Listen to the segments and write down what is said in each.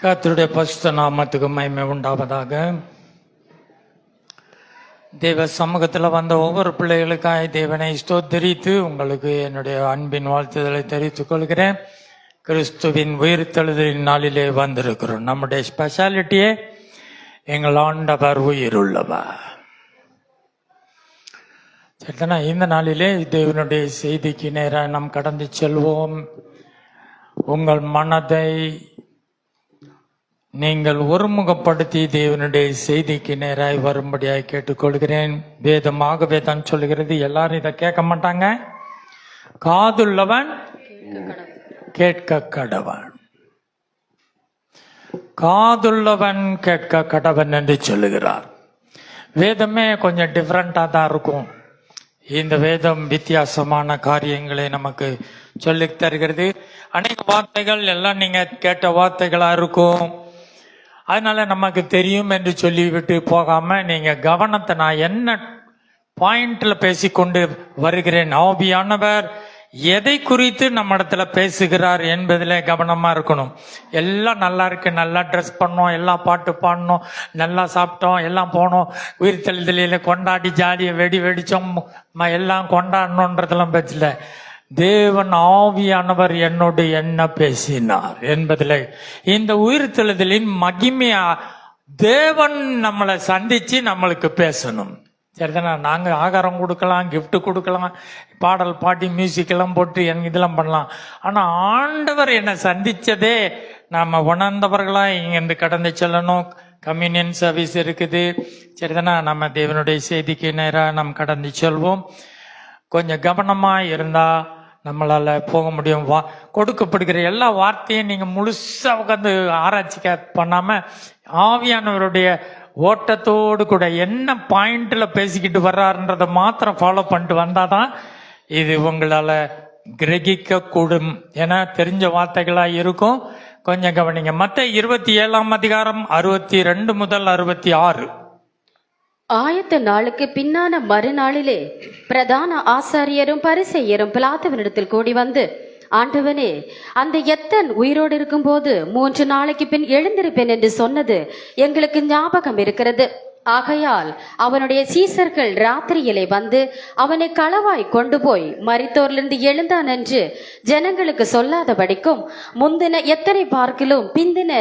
கர்த்தருடைய பரிசுத்த நாமத்துக்கு மகிமை உண்டாவதாக. தேவ சமூகத்தில் வந்த ஒவ்வொரு பிள்ளைகளுக்காய் தேவனை ஸ்தோத்தரித்து உங்களுக்கு என்னுடைய அன்பின் வாழ்த்துதலை தெரிவித்துக் கொள்கிறேன். கிறிஸ்துவின் உயிர்த்தெழுதலின் நாளிலே வந்திருக்கிறோம். நம்முடைய ஸ்பெஷாலிட்டியே எங்கள் ஆண்டவர் உயிருள்ளவர். சரிதானா? இந்த நாளிலே தேவனுடைய செய்திக்கு நேராக நாம் கடந்து செல்வோம். உங்கள் மனதை நீங்கள் ஒருமுகப்படுத்தி தேவனுடைய செய்திக்கு நேராய் வரும்படியாய் கேட்டுக்கொள்கிறேன். வேதமாகவே தான் சொல்கிறது. எல்லாரும் இதை கேட்க மாட்டாங்க. காதுள்ளவன் கேட்க கடவன், காதுள்ளவன் கேட்க கடவன் என்று சொல்லுகிறார். வேதமே கொஞ்சம் டிஃப்ரெண்டா தான் இருக்கும். இந்த வேதம் வித்தியாசமான காரியங்களை நமக்கு சொல்லித் தருகிறது. அநேக வார்த்தைகள் எல்லாம் நீங்க கேட்ட வார்த்தைகளா இருக்கும். அதனால நமக்கு தெரியும் என்று சொல்லிவிட்டு போகாம நீங்க கவனத்தை, நான் என்ன பாயிண்ட்ல பேசிக்கொண்டு வருகிறேன், ஆவியானவர் எதை குறித்து நம்ம இடத்துல பேசுகிறார் என்பதில் கவனமா இருக்கணும். எல்லாம் நல்லா இருக்கு, நல்லா ட்ரெஸ் பண்ணோம், எல்லாம் பாட்டு பாடணும், நல்லா சாப்பிட்டோம், எல்லாம் போனோம், உயிர்த்தெழுதலில கொண்டாடி ஜாலியை வெடிச்சோம், எல்லாம் கொண்டாடணுன்றதெல்லாம் பேசல. தேவன் ஆவியானவர் என்னோடு என்ன பேசினார் என்பதில் இந்த உயிர்த்தெழுதலின் மகிமையா தேவன் நம்மளை சந்திச்சு நம்மளுக்கு பேசணும். சரிதானா? நாங்கள் ஆகாரம் கொடுக்கலாம், கிஃப்ட் கொடுக்கலாம், பாடல் பாட்டி மியூசிக் எல்லாம் போட்டு எனக்கு இதெல்லாம் பண்ணலாம். ஆனால் ஆண்டவர் என்னை சந்திச்சதே நம்ம உணர்ந்தவர்களா இங்கேருந்து கடந்து செல்லணும். கம்யூனியன் சர்வீஸ் இருக்குது. சரிதானா? நம்ம தேவனுடைய செய்திக்கு நேராக நாம் கடந்து செல்வோம். கொஞ்சம் கவனமாக இருந்தால் நம்மளால் போக முடியும். கொடுக்கப்படுகிற எல்லா வார்த்தையும் நீங்கள் முழுசாக உட்காந்து ஆராய்ச்சி பண்ணாமல் ஆவியானவருடைய ஓட்டத்தோடு கூட என்ன பாயிண்ட்ல பேசிக்கிட்டு வர்றாருன்றதை மாத்திரம் ஃபாலோ பண்ணிட்டு வந்தாதான் இது உங்களால கிரகிக்க கூடும். ஏன்னா தெரிஞ்ச வார்த்தைகளா இருக்கும். கொஞ்சம் கவனிங்க. மத்தேயு 27 62 முதல் 66. ஆயத்த நாளுக்கு பின்னான மறுநாளிலே பிரதான ஆசாரியரும் பரிசேயரும் பிலாத்துவினிடத்தில் கூடி வந்து, ஆண்டவனே, அந்த எத்தன் உயிரோடு இருக்கும்போது 3 நாளைக்கு பின் எழுந்திருப்பேன் என்று சொன்னது எங்களுக்கு ஞாபகம் இருக்கிறது. ஆகையால் அவனுடைய சீசர்கள் ராத்திரியிலே வந்து அவனை களவாய் கொண்டு போய் மரித்தோரிலிருந்து எழுந்தான் என்று ஜனங்களுக்கு சொல்லாதபடிக்கும், முந்தின எத்தனை பார்க்கிலும் பிந்தின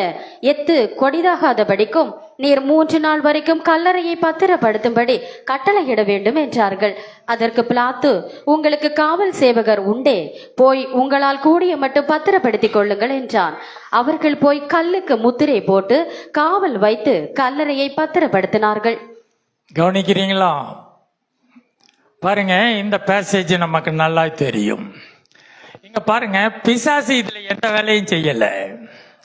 எத்து கொடிதாகாதபடிக்கும் நீர் 3 நாள் வரைக்கும் கல்லறையை பத்திரப்படுத்தும்படி கட்டளையிட வேண்டும் என்றார்கள். அதற்கு பிலாத்து, உங்களுக்கு காவல் சேவகர் உண்டே, போய் உங்களால் கூடிய மட்டும் பத்திரப்படுத்திக் கொள்ளுங்கள் என்றான். அவர்கள் போய் கல்லுக்கு முத்திரை போட்டு காவல் வைத்து கல்லறையை பத்திரப்படுத்தினார்கள். கவனிக்கிறீங்களா? பாருங்க, இந்த பேசேஜ் நமக்கு நல்லா தெரியும். இங்க பாருங்க, பிசாசு இதுல எந்த வேலையும் செய்யல.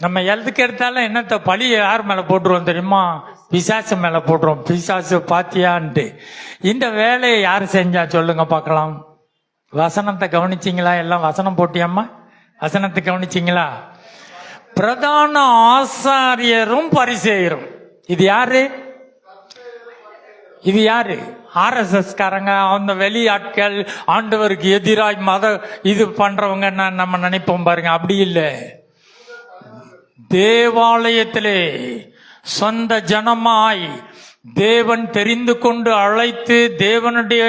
நம்ம எதுக்கு எடுத்தாலும் என்னத்த பழி யார் மேல போட்டுருவோம் தெரியுமா? பிசாசு மேல போட்டுருவோம். பிசாசு பாத்தியான்ட்டு. இந்த வேலையை யார் செஞ்சா சொல்லுங்க பார்க்கலாம். வசனத்தை கவனிச்சிங்களா? எல்லாம் வசனம் போட்டியம்மா, வசனத்தை கவனிச்சிங்களா? பிரதான ஆசாரியரும் பரிசேயரும். இது யாரு? இது யாரு? RSS காரங்க, அந்த வெளியாட்கள், ஆண்டவருக்கு எதிராய் மத இது பண்றவங்க நம்ம நினைப்போம் பாருங்க. அப்படி இல்லை. தேவாலயத்திலே சொந்த ஜனமாய் தேவன் தெரிந்து கொண்டு அழைத்து தேவனுடைய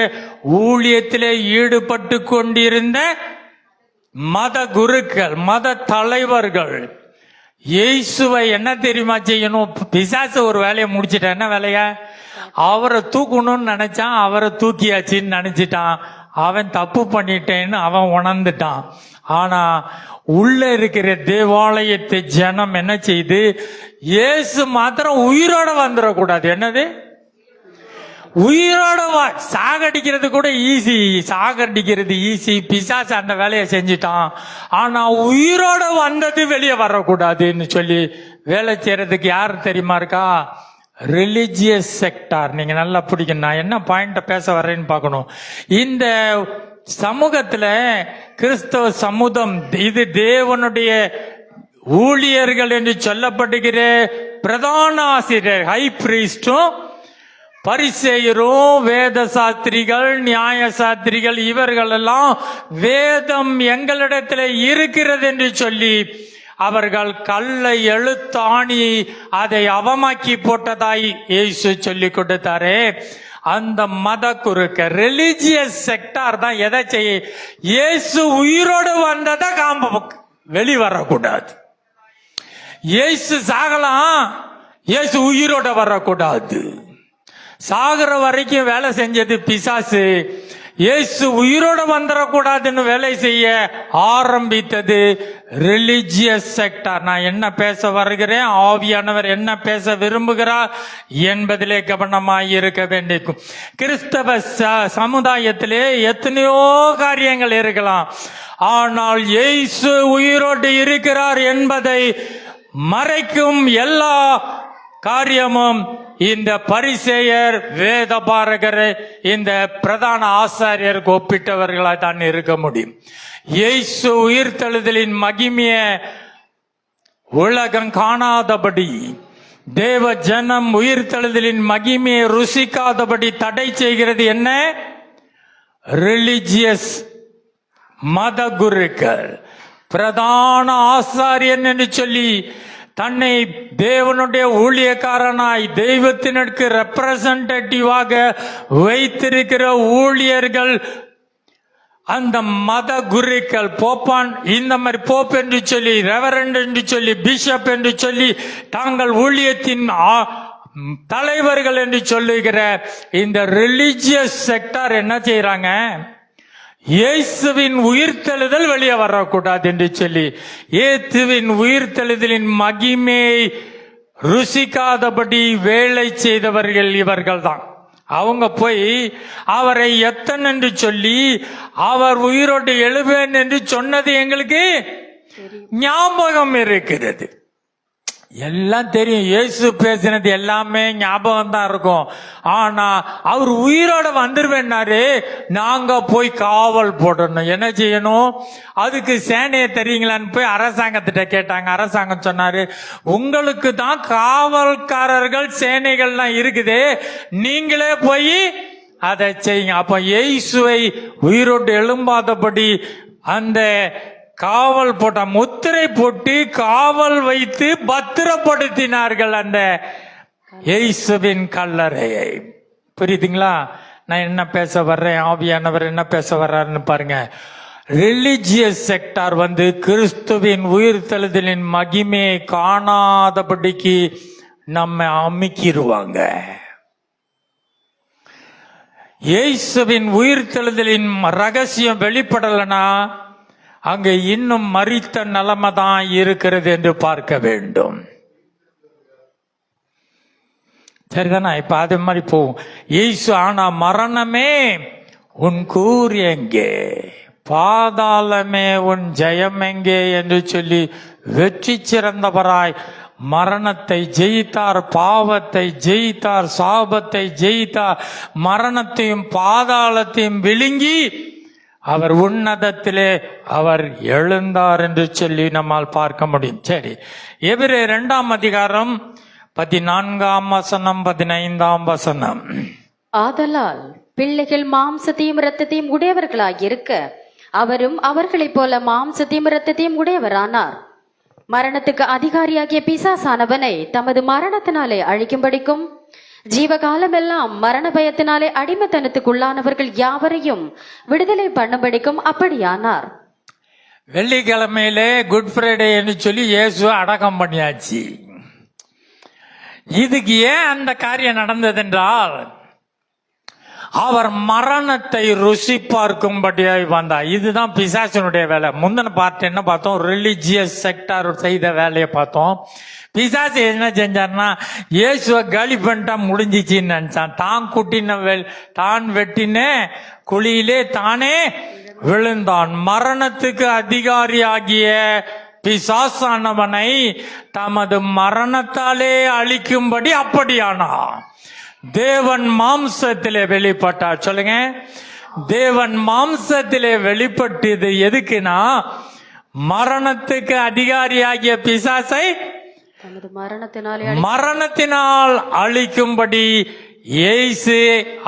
ஊழியத்திலே ஈடுபட்டு கொண்டிருந்த மத குருக்கள், மத தலைவர்கள் இயேசுவை என்ன தெரியுமா செய்யணும்? பிசாசு ஒரு வேலையை முடிச்சிட்டான். என்ன வேலையா? அவரை தூக்கணும்னு நினைச்சான், அவரை தூக்கியாச்சின்னு நினைச்சிட்டான். அவன் தப்பு பண்ணிட்டேன்னு அவன் உணர்ந்துட்டான். ஆனா உள்ள இருக்கிற தேவாலயத்தை ஜனம் என்ன செய்து, இயேசு மாத்திரம் உயிரோட வந்துடக்கூடாது. என்னது? உயிரோட சாகடிக்கிறது கூட ஈஸி, சாகடிக்கிறது ஈஸி. பிசாசு அந்த வேலையை செஞ்சிட்டான். ஆனா உயிரோட வந்தது வெளியே வரக்கூடாதுன்னு சொல்லி வேலை செய்யறதுக்கு யாரு தெரியுமா இருக்கா? Religious sector. நீங்க நல்லா பிடிக்கணும். நான் என்ன பாயிண்ட பேச வர்றேன்னு பார்க்கணும். இந்த சமூகத்துல கிறிஸ்தவ சமூகம், இது தேவனுடைய ஊழியர்கள் என்று சொல்லப்படுகிற பிரதான ஆசிரியர், ஹை பிரீஸ்டும் பரிசேயரும் வேத சாஸ்திரிகள், நியாய சாஸ்திரிகள், இவர்கள் எல்லாம் வேதம் எங்களிடத்தில் இருக்கிறது என்று சொல்லி அவர்கள் கல்லை எழுத்தாணி அதை அவமாக்கி போட்டதாய் இயேசு சொல்லி கொடுத்தாரே, அந்த மத குறுக்க ரிலிஜியஸ் செக்டார் தான் எதை செய்ய, இயேசு உயிரோடு வந்ததை காம்ப வெளி வரக்கூடாது. இயேசு சாகலாம், இயேசு உயிரோட வரக்கூடாது. சாகுற வரைக்கும் வேலை செஞ்சது பிசாசு, இயேசு உயிரோட வந்துடக்கூடாதுன்னு வேலை செய்ய ஆரம்பித்தது ரிலிஜியஸ் செக்டார். நான் என்ன பேச வருகிறேன், ஆவியானவர் என்ன பேச விரும்புகிறார் என்பதிலே கவனமாய் இருக்க வேண்டியிருக்கும். கிறிஸ்தவ சமுதாயத்திலே எத்தனையோ காரியங்கள் இருக்கலாம், ஆனால் இயேசு உயிரோடு இருக்கிறார் என்பதை மறைக்கும் எல்லா காரியமும் இந்த பரிசேயர், வேத பாரகர், இந்த பிரதான ஆசாரியருக்கு ஒப்பிட்டவர்களாக தான் இருக்க முடியும். இயேசு உயிர்த்தெழுதலின் மகிமைய உலகம் காணாதபடி, தேவ ஜனம் உயிர்த்தெழுதலின் மகிமையை ருசிக்காதபடி தடை செய்கிறது என்ன? ரிலிஜியஸ் மத குருக்கள். பிரதான ஆசாரியன் என்று சொல்லி தன்னை தேவனுடைய ஊழியக்காரனாய் தெய்வத்தினருக்கு ரெப்ரசன்டேட்டிவாக வைத்திருக்கிற ஊழியர்கள், அந்த மத குருக்கள், போப்பான் இந்த மாதிரி போப் என்று சொல்லி, ரெவரண்ட் என்று சொல்லி, பிஷப் என்று சொல்லி, தாங்கள் ஊழியத்தின் தலைவர்கள் என்று சொல்லுகிற இந்த ரிலிஜியஸ் செக்டார் என்ன செய்யறாங்க? இயேசுவின் உயிர்த்தெழுதல் வெளியே வரக்கூடாது என்று சொல்லி, இயேசுவின் உயிர்த்தெழுதலின் மகிமையை ருசிக்காதபடி வேலை செய்தவர்கள் இவர்கள் தான். அவங்க போய் அவரை எத்தன் என்று சொல்லி, அவர் உயிரோடு எழுவேன் என்று சொன்னது எங்களுக்கு ஞாபகம் இருக்கிறது. எல்லாம் தெரியும், இயேசு பேசினது எல்லாமே ஞாபகம் தான் இருக்கும். ஆனா அவர் உயிரோட வந்துருவேன்னாரு, நாங்க போய் காவல் போடணும். என்ன செய்யணும்? அதுக்கு சேனையை தெரியுங்களான்னு போய் அரசாங்கத்திட்ட கேட்டாங்க. அரசாங்கம் சொன்னாரு, உங்களுக்கு தான் காவல்காரர்கள் சேனைகள்லாம் இருக்குது, நீங்களே போய் அதை செய்யுங்க. அப்ப இயேசுவை உயிரோடு எழும்பாதபடி அந்த காவல் போட்ட முத்திரை போட்டு காவல் வைத்து பத்திரப்படுத்தினார்கள் அந்த இயேசுவின் கல்லறையை. புரியுதுங்களா நான் என்ன பேச வர்றேன்? ஆவியானவர் என்ன பேச வர்றாருன்னு பாருங்க. ரிலிஜியஸ் செக்டார் கிறிஸ்துவின் உயிர்த்தெழுதலின் மகிமையை காணாதபடிக்கு நம்ம அமுக்கிடுவாங்க. இயேசுவின் உயிர்த்தெழுதலின் ரகசியம் வெளிப்படலைன்னா அங்க இன்னும் மரித்த நிலைமை தான் இருக்கிறது என்று பார்க்க வேண்டும். சரிதானா? இப்ப அதே மாதிரி போகும். இயேசு ஆனா மரணமே உன் கூர் எங்கே, பாதாளமே உன் ஜெயம் எங்கே என்று சொல்லி வெற்றி சிறந்தவராய் மரணத்தை ஜெயித்தார், பாவத்தை ஜெயித்தார், சாபத்தை ஜெயித்தார், மரணத்தையும் பாதாளத்தையும் விழுங்கி அவர் உன்னதத்திலே அவர் எழுந்தார் என்று சொல்லி நம்மால் பார்க்க முடியும். சரி, எபிரேயர் 2ஆம் அதிகாரம் 14ஆம் வசனம் 15ஆம் வசனம். ஆதலால் பிள்ளைகள் மாம்சத்தையும் இரத்தத்தையும் உடையவர்களாக இருக்க அவரும் அவர்களைப் போல மாம்சத்தையும் இரத்தத்தையும் உடையவரானார். மரணத்துக்கு அதிகாரியாகிய பிசாசானவனை தமது மரணத்தினாலே அழிக்கும்படிக்கும் ஜீவகாலமெல்லாம் மரண பயத்தினாலே அடிமைத்தனத்துக்குள்ளானவர்கள் யாவரையும் விடுதலை பண்ணும்படிக்கும் அப்படியானார். வெள்ளிக்கிழமையிலே குட் ஃப்ரைடே என்று சொல்லி இயேசு அடக்கம் பண்ணியாச்சு. இதுக்கு ஏன் அந்த காரியம் நடந்தது என்றால், அவர் மரணத்தை ருசி பார்க்கும்படியாய் வந்தார். இதுதான் பிசாசனுடைய வேலை. முந்தின பார்த்து என்ன பார்த்தோம்? ரிலிஜியஸ் செக்டார் செய்த வேலையை பார்த்தோம். பிசாசு என்ன செஞ்சார்னா, இயேசுவை காலி பண்ணிட்டா முடிஞ்சிச்சின்னு நினைச்சான். தான் வெட்டின குழியிலே தானே விழுந்தான். மரணத்துக்கு அதிகாரியாகிய பிசாசானவனை தமது மரணத்தாலே அழிக்கும்படி அப்படியானான். தேவன் மாம்சத்திலே வெளிப்பட்டார். சொல்லுங்க, தேவன் மாம்சத்திலே வெளிப்பட்டது எதுக்குன்னா, மரணத்துக்கு அதிகாரியாகிய பிசாசை மரணத்தினால் அழிக்கும்படி இயேசு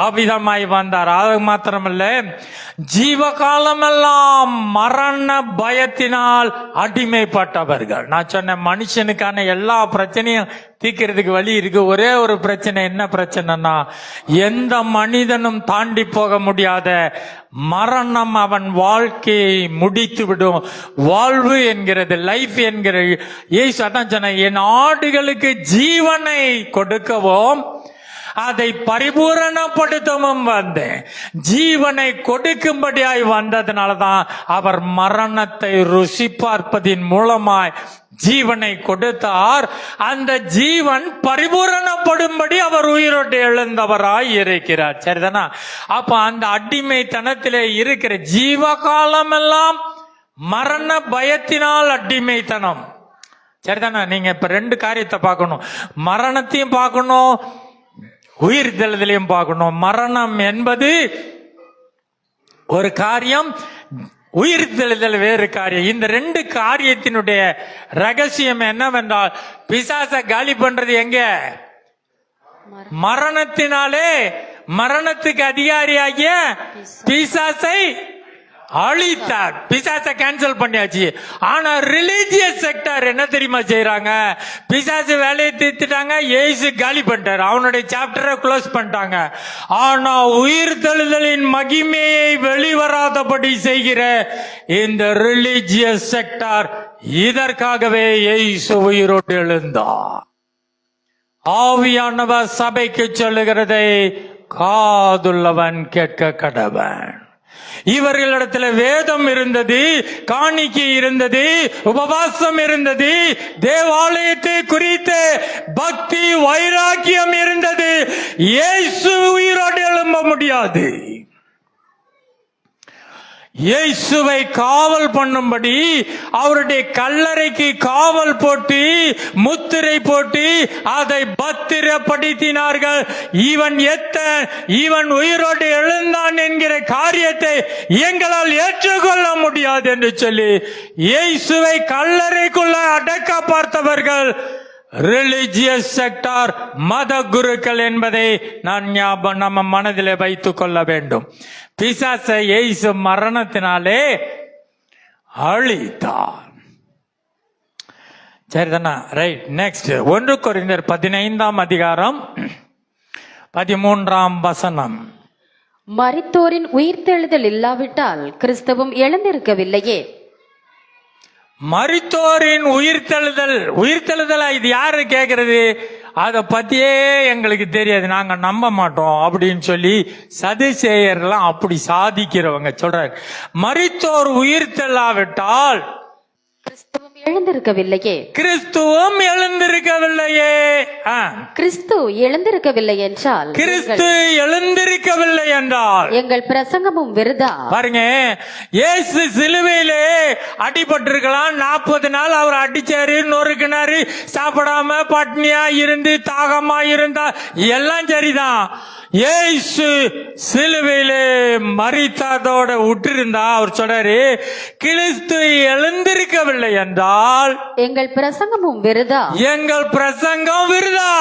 அவ்விதமாய் வந்தார். அது மாத்திரமல்ல, ஜீவகாலமெல்லாம் மரண பயத்தினால் அடிமைப்பட்டவர்கள். நான் சொன்ன மனுஷனுக்கான எல்லா பிரச்சனையும் தீர்க்கிறதுக்கு வழி இருக்கு. ஒரே ஒரு பிரச்சனை, என்ன பிரச்சனைனா, எந்த மனிதனும் தாண்டி போக முடியாத மரணம் அவன் வாழ்க்கையை முடித்து விடும். வாழ்வு என்கிறது, லைஃப் என்கிற இயேசு அதான் சொன்ன, என் ஆடுகளுக்கு ஜீவனை கொடுக்கவும் அதை பரிபூரணப்படுத்தவும் வந்தேன். ஜீவனை கொடுக்கும்படியாய் வந்ததுனாலதான் அவர் மரணத்தை ருசி பார்ப்பதின் மூலமாய் ஜீவனை கொடுத்தார். அந்த ஜீவன் பரிபூரணப்படும்படி அவர் உயிரோடு எழுந்தவராய் இருக்கிறார். சரிதானா? அப்ப அந்த அடிமைத்தனத்திலே இருக்கிற ஜீவகாலம் எல்லாம் மரண பயத்தினால் அடிமைத்தனம். சரிதானா? நீங்க இப்ப ரெண்டு காரியத்தை பார்க்கணும். மரணத்தையும் பார்க்கணும், உயிர் தெழுதலையும் பார்க்கணும். மரணம் என்பது ஒரு காரியம், உயிர் தெழுதல் வேறு காரியம். இந்த ரெண்டு காரியத்தினுடைய ரகசியம் என்னவென்றால், பிசாசை காலி பண்றது எங்க? மரணத்தினாலே. மரணத்துக்கு அதிகாரியாகிய பிசாசை அழித்தார். பிசாசை கேன்சல் பண்ணியாச்சு. ஆனா ரிலீஜியஸ் செக்டர் என்ன தெரியுமா செய்யறாங்க? பிசாசு வேலையை தீர்த்துட்டாங்க, இயேசு காலி பண்ணிட்டார், அவனுடைய சாப்டரை க்ளோஸ் பண்ணிட்டாங்க. ஆனா உயிர் தெழுதலின் மகிமையை வெளிவராதபடி செய்கிற இந்த ரிலீஜியஸ் செக்டர், இதற்காகவே இயேசு உயிரோடு எழுந்தார். ஆவியானவர் சபைக்கு சொல்லுகிறதை காதுள்ளவன் கேட்க கடவன். இவர்களிடத்துல வேதம் இருந்தது, காணிக்கை இருந்தது, உபவாசம் இருந்தது, தேவாலயத்தை குறித்த பக்தி வைராக்கியம் இருந்தது. இயேசு உயிரோடு எழும்ப முடியாது. இயேசுவை காவல் பண்ணும்படி அவருடைய கல்லறைக்கு காவல் போட்டு முத்திரை போட்டு அதை பத்திரப்படுத்தினார்கள். இவன் உயிரோடு எழுந்தான் என்கிற காரியத்தை எங்களால் ஏற்றுக்கொள்ள முடியாது என்று சொல்லி இயேசுவை கல்லறைக்குள்ள அடக்க பார்த்தவர்கள் ரிலிஜியஸ் செக்டார், மத குருக்கள் என்பதை நான் நம்ம மனதிலே வைத்துக் கொள்ள வேண்டும். பிசாசை இயேசு மரணத்தினாலே அழித்தார். சரிதானா? ரைட். நெக்ஸ்ட் 1 கொரிந்தியர் 15ஆம் அதிகாரம் 13ஆம் வசனம். மரித்தோரின் உயிர்த்தெழுதல் இல்லாவிட்டால் கிறிஸ்துவும் எழுந்திருக்கவில்லையே. மரித்தோரின் உயிர்த்தெழுதல் இது யாரு கேட்கறது? அதை பத்தியே எங்களுக்கு தெரியாது, நாங்க நம்ப மாட்டோம் அப்படின்னு சொல்லி சதுசேயர்லாம் அப்படி சாதிக்கிறவங்க சொல்றாரு. மரித்தோர் உயிர்த்தெழாவிட்டால் கிறிஸ்துவும் எழுந்திருக்கவில்லையே. கிறிஸ்துவும் எழுந்திருக்கவில்லையே. கிறிஸ்து எழுந்திருக்கவில்லை என்றால், கிறிஸ்து எழுந்திருக்கவில்லை என்றால் எங்கள் பிரசங்கமும் விருதா. பாருங்க, இயேசு சிலுவையிலே அடிபட்டிருக்கலாம். 40 நாள் அவர் அடிச்சாரு, நொறுக்கினாரு, சாப்பிடாம பட்னியா இருந்து தாகமா இருந்தா எல்லாம் சரிதான். இயேசு சிலுவையிலே மரித்ததோட விட்டிருந்தா அவர் சொல்றாரு, கிறிஸ்து எழுந்திருக்கவில்லை என்றால் எங்கள் பிரசங்கமும் விருதா. எங்கள் பிரசங்கம் விருதா.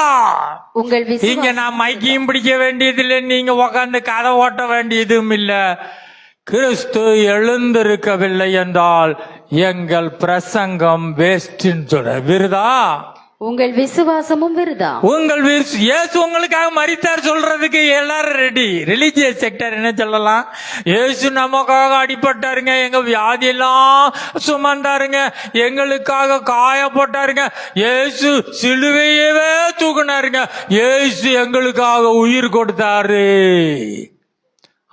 உங்கள் இங்க நான் மைக்கையும் பிடிக்க வேண்டியது இல்லை, நீங்க உக்காந்து கதை ஓட்ட வேண்டியதும் இல்ல. கிறிஸ்து எழுந்திருக்கவில்லை என்றால் எங்கள் பிரசங்கம் வேஸ்ட் சொல்ற, விருதா. உங்கள் விசுவாசமும் விருதா. இயேசு உங்களுக்காக மரித்தார் சொல்றதுக்கு எல்லாரும் ரெடி. ரிலிஜியஸ் செக்டர் என்ன சொல்லலாம்? இயேசு நமக்காக அடிபட்டாருங்க, எங்க வியாதியெல்லாம் சுமந்தாருங்க, எங்களுக்காக காயப்பட்டாருங்க, இயேசு சிலுவையவே தூக்குனாருங்க, இயேசு எங்களுக்காக உயிர் கொடுத்தாரு.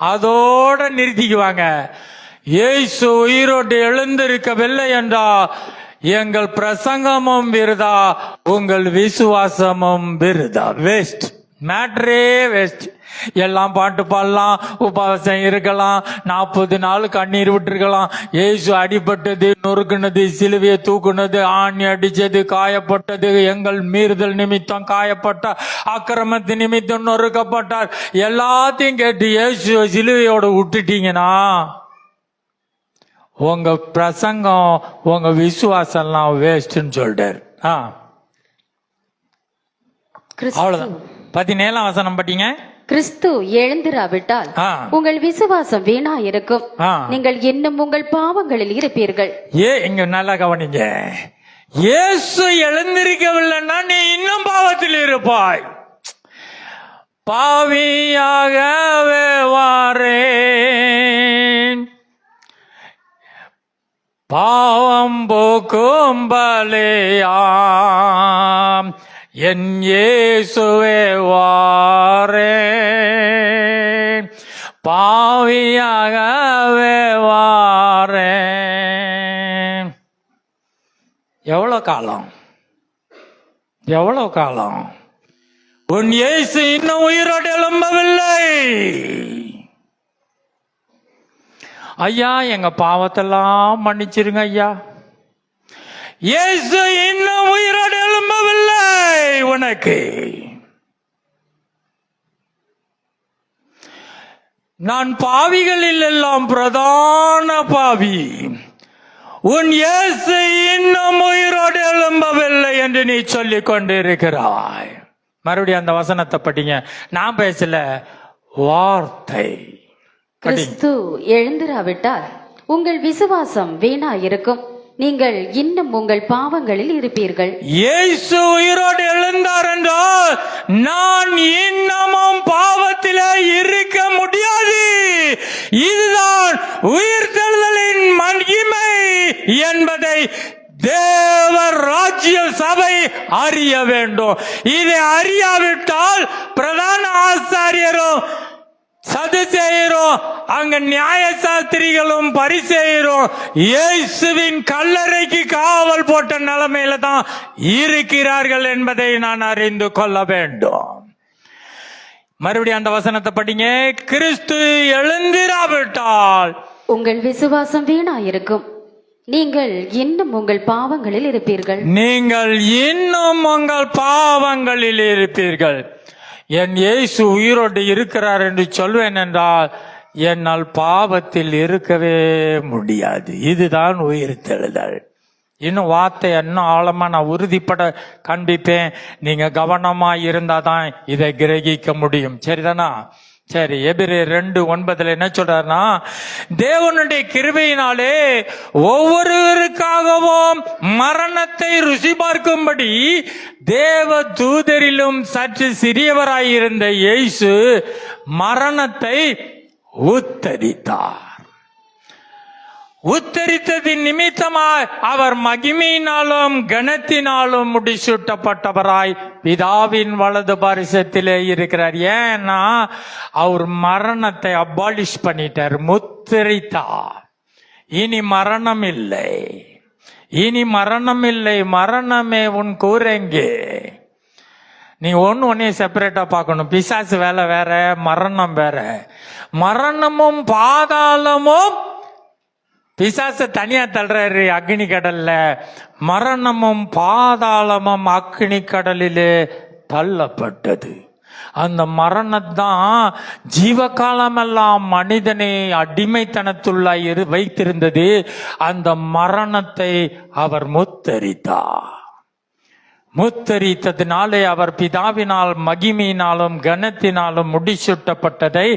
அதோட நிறுத்திக்குவாங்க. இயேசு உயிரோடு எழுந்திருக்கவில்லை என்றா எங்கள் பிரசங்கமும் விருதா, உங்கள் விசுவாசமும் விருதா. வேஸ்ட், மேட்ரே வேஸ்ட். எல்லாம் பாட்டு பாடலாம், உபவாசம் இருக்கலாம், 40 நாள் கண்ணீர் விட்டுருக்கலாம். இயேசு அடிபட்டது, நொறுக்குனது, சிலுவையை தூக்குனது, ஆணி அடிச்சது, காயப்பட்டது, எங்கள் மீறுதல் நிமித்தம் காயப்பட்ட, அக்கிரமத்து நிமித்தம் நொறுக்கப்பட்டார், எல்லாத்தையும் கேட்டு இயேசு சிலுவையோட விட்டுட்டீங்கன்னா உங்க பிரசங்கம், உங்க விசுவாசம் எல்லாம் வேஸ்ட்னு சொல்றாரு. அவ்வளவுதான். 17ஆம் வசனம் படிங்க. கிறிஸ்து எழுந்திராவிட்டால் ஆ. உங்கள் விசுவாசம் வீணா இருக்கும். ஆ. நீங்கள் இன்னும் உங்கள் பாவங்களில் இருப்பீர்கள். இங்க நல்லா கவனிங்க. இயேசு எழுந்திருக்கவில்லைன்னா நீ இன்னும் பாவத்தில் இருப்பாய். பாவியாகவே வாரேன், பாவம் போக்கும் பலியாம் என் இயேசுவே வாரேன், பாவியாகவே வாரேன். எவ்வளவு காலம், எவ்வளவு காலம்? உன் இயேசு இன்னும் உயிரோடு எழும்பவில்லை. ஐயா, எங்க பாவத்தெல்லாம் மன்னிச்சிருங்க ஐயா. இயேசு இன்னும் உயிரோடு எழும்பவில்லை. உனக்கு நான் பாவிகளில் எல்லாம் பிரதான பாவி. உன் இயேசு இன்னும் உயிரோடு எழும்பவில்லை என்று நீ சொல்லிக் கொண்டிருக்கிறாய். மறுபடியும் அந்த வசனத்தை படிங்க. நான் பேசல, வார்த்தை. கிறிஸ்து எழுந்திராவிட்டால் உங்கள் விசுவாசம் வீணா இருக்கும். நீங்கள் இன்னும் உங்கள் பாவங்களில் இருப்பீர்கள். இயேசு உயிரோடு எழுந்தார் என்றால் நான் இன்னமும் பாவத்திலே இருக்க முடியாது. இதுதான் உயிர்த்தெழுதலின் மகிமை என்பதை தேவ ராஜ்ய சபை அறிய வேண்டும். இதை அறியாவிட்டால் பிரதான ஆசாரியரும் சதுசேயரும் அங்க நியாயசாஸ்திரிகளும் பரிசேயரும் இயேசுவின் கல்லறைக்கு காவல் போட்ட நிலைமையில தான் இருக்கிறார்கள் என்பதை நான் அறிந்து கொள்ள வேண்டும். மறுபடியும் அந்த வசனத்தை படிங்க. கிறிஸ்து எழுந்திராவிட்டால் உங்கள் விசுவாசம் வீணா இருக்கும். நீங்கள் இன்னும் உங்கள் பாவங்களில் இருப்பீர்கள். நீங்கள் இன்னும் உங்கள் பாவங்களில் இருப்பீர்கள். என் இயேசு உயிரோடு இருக்கிறார் என்று சொல்வேன் என்றால் என்னால் பாவத்தில் இருக்கவே முடியாது. இதுதான் உயிர்த்தெழுதல். இன்னும் வார்த்தை இன்னும் ஆழமா நான் உறுதிப்பட காண்பிப்பேன். நீங்க கவனமா இருந்தாதான் இதை கிரகிக்க முடியும். சரிதானா? சரி, எபிரேயர் 2:9 என்ன சொல்றாருன்னா, தேவனுடைய கிருபையினாலே ஒவ்வொருவருக்காகவும் மரணத்தை ருசி பார்க்கும்படி தேவ தூதரிலும் சற்று சிறியவராயிருந்த இயேசு மரணத்தை உத்தரித்தார். உத்தரித்ததின் நிமித்தமாய் அவர் மகிமையினாலும் கனத்தினாலும் முடிசூட்டப்பட்டவராய் பிதாவின் வலது பாரிசத்திலே இருக்கிறார். ஏன்னா அவர் மரணத்தை அபாலிஷ் பண்ணிட்டார், முத்திரித்தார். இனி மரணம் இல்லை, இனி மரணம் இல்லை. மரணமே உன் கூரெங்கே. நீ ஒன்னையும் செப்பரேட்டா பார்க்கணும். பிசாசு வேலை வேற, மரணம் வேற. மரணமும் பாதாளமும் பிசாச தனியா தள்ளுறாரு அக்னி கடல்ல. மரணமும் பாதாளமும் அக்னி கடலிலே தள்ளப்பட்டது. அந்த மரணத்தான் ஜீவகாலமெல்லாம் மனிதனை அடிமைத்தனத்துள்ளாய் வைத்திருந்தது. அந்த மரணத்தை அவர் முத்தரித்தார். முத்தரித்ததினாலே அவர் பிதாவினால் மகிமையினாலும் கனத்தினாலும் முடிசூட்டப்பட்டதை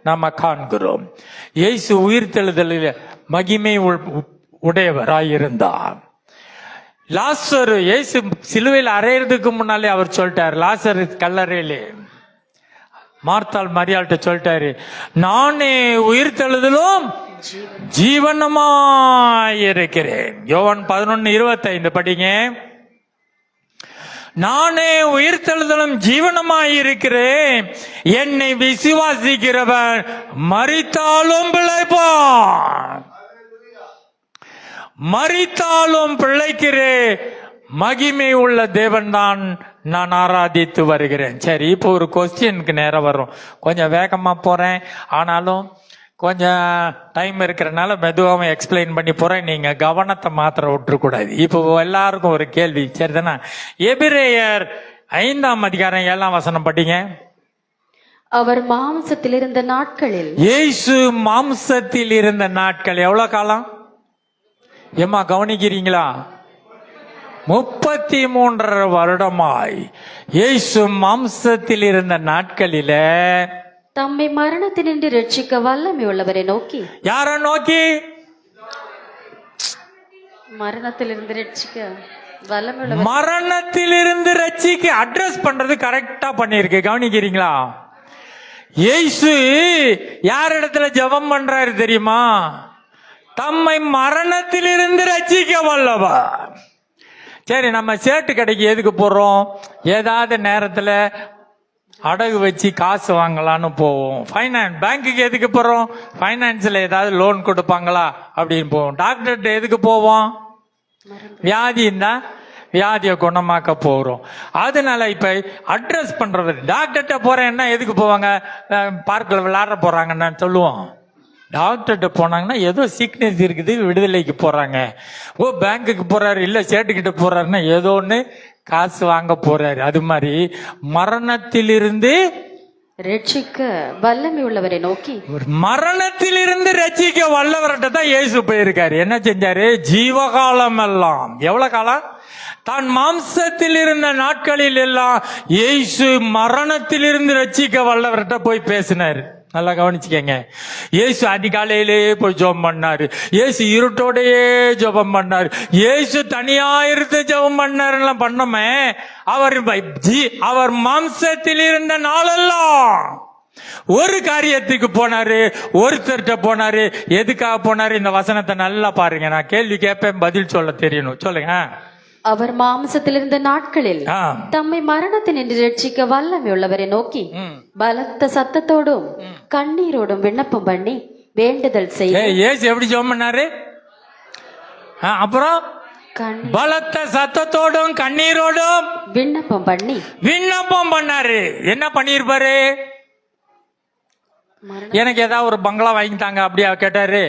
நாம காண்கிறோம். இயேசு உயிர்த்தெழுதலில் மகிமை உடையவராயிருந்தார். லாசரு இயேசு சிலுவையில் அறையிறதுக்கு முன்னாலே அவர் சொல்லிட்டார், லாசரு கல்லறையிலே மார்த்தாள் மரியாள்கிட்ட சொல்லிட்டாரு, நானே உயிர்த்தெழுதலும் ஜீவனமாயிருக்கிறேன். யோவான் 11:25 படிங்க. நானே உயிர்த்தெழுதலும் ஜீவனமாயிருக்கிறேன். என்னை விசுவாசிக்கிறவன் மரித்தாலும் பிழைப்பான். மரித்தாலும் பிழைக்கிறே மகிமை உள்ள தேவன் தான் நான் ஆராதித்து வருகிறேன். சரி, இப்போ ஒரு கொஸ்டினுக்கு நேரம் வரும். கொஞ்சம் வேகமா போறேன், ஆனாலும் கொஞ்சம் டைம் இருக்கிறனால மெதுவாக எக்ஸ்பிளைன் பண்ணி போறேன். நீங்க கவனத்தை மாத்திர விட்டுறக்கூடாது. இப்போ எல்லாருக்கும் ஒரு கேள்வி, சரிதானா? எபிரேயர் 5:7 படிங்க. அவர் மாம்சத்தில் இருந்த நாட்களில், இயேசு மாம்சத்தில் இருந்த நாட்கள் எவ்வளவு காலம்? ஏமா கவனிக்கிறீங்களா? 33 வருடமாய் இயேசு மாம்சத்தில் இருந்த நாட்களில தம்மை மரணத்தினின்று ரட்சிக்க வல்லமை உள்ளவரை நோக்கி. யார நோக்கி? மரணத்திலிருந்து ரட்சிக்க வல்லமை உள்ளவர். மரணத்திலிருந்து ரட்சிக்க அட்ரஸ் பண்றது கரெக்டா பண்ணிருக்கு. கவனிக்கிறீங்களா? இயேசு யார் இடத்துல ஜெபம் பண்றாரு தெரியுமா? தம்மை மரணத்திலிருந்து ரட்சிக்க வல்லவர். சரி, நம்ம சேட்டு கடைக்கு எதுக்கு போறோம்? ஏதாவது நேரத்துல அடகு வச்சு காசு வாங்கலான்னு போவோம். ஃபைனான்ஸ் பேங்க்குக்கு எதுக்கு போறோம்? ஃபைனான்ஸ்ல ஏதாவது லோன் கொடுப்பாங்களா அப்படின்னு போவோம். டாக்டர்கிட்ட எதுக்கு போவோம்? வியாதின்னா வியாதியை குணமாக்க போறோம். அதனால இப்ப அட்ரஸ் பண்றது, டாக்டர்கிட்ட போறேன்னா எதுக்கு போவாங்க? பார்க்கில் விளையாட போறாங்கன்னு சொல்லுவோம். டாக்டர்கிட்ட போனாங்கன்னா ஏதோ சிக்னஸ் இருக்குது, விடுதலைக்கு போறாங்க. ஓ, பேங்க்குக்கு போறாரு, இல்ல சேட்டுக்கிட்ட போறாருன்னா ஏதோ ஒண்ணு காசு வாங்க போறாரு. அது மாதிரி மரணத்திலிருந்து ரட்சிக்க வல்லமை உள்ளவரை நோக்கி. மரணத்திலிருந்து ரட்சிக்க வல்லவர்கிட்ட தான் இயேசு போயிருக்காரு. என்ன செஞ்சாரு? ஜீவகாலம் எல்லாம், எவ்வளவு காலம்? தான் மாம்சத்தில் இருந்த நாட்களில் எல்லாம் இயேசு மரணத்திலிருந்து ரட்சிக்க வல்லவர்கிட்ட போய் பேசினாரு. நல்லா கவனிச்சுக்கங்க. இயேசு அதிகாலையிலே போய் ஜெபம் பண்ணாரு. இயேசு இருட்டோடையே ஜெபம் பண்ணாரு. இயேசு தனியா இருந்து ஜெபம் பண்ணாருலாம் பண்ணோமே. அவர் மாம்சத்தில் இருந்த நாளெல்லாம் ஒரு காரியத்துக்கு போனாரு, ஒருத்தர்கிட்ட போனாரு. எதுக்காக போனாரு? இந்த வசனத்தை நல்லா பாருங்க. நான் கேள்வி கேட்பேன், பதில் சொல்ல தெரியணும். சொல்லுங்க. அவர் மாம்சத்தில் இருந்த நாட்களில் தம்மை மரணத்தினின்று ரட்சிக்க வல்லமை உள்ளவரை நோக்கி பலத்த சத்தத்தோடும் கண்ணீரோடும் விண்ணப்பம் பண்ணி வேண்டுதல் செய்ய. இயேசு எப்படி ஜெபம் பண்ணாரு? அப்புறம் பலத்த சத்தத்தோடும் கண்ணீரோடும் விண்ணப்பம் பண்ணாரு. என்ன பண்ணிருப்பாரு? எனக்கு ஏதாவது ஒரு பங்களா வாங்கிட்டாங்க அப்படியா கேட்டாரு?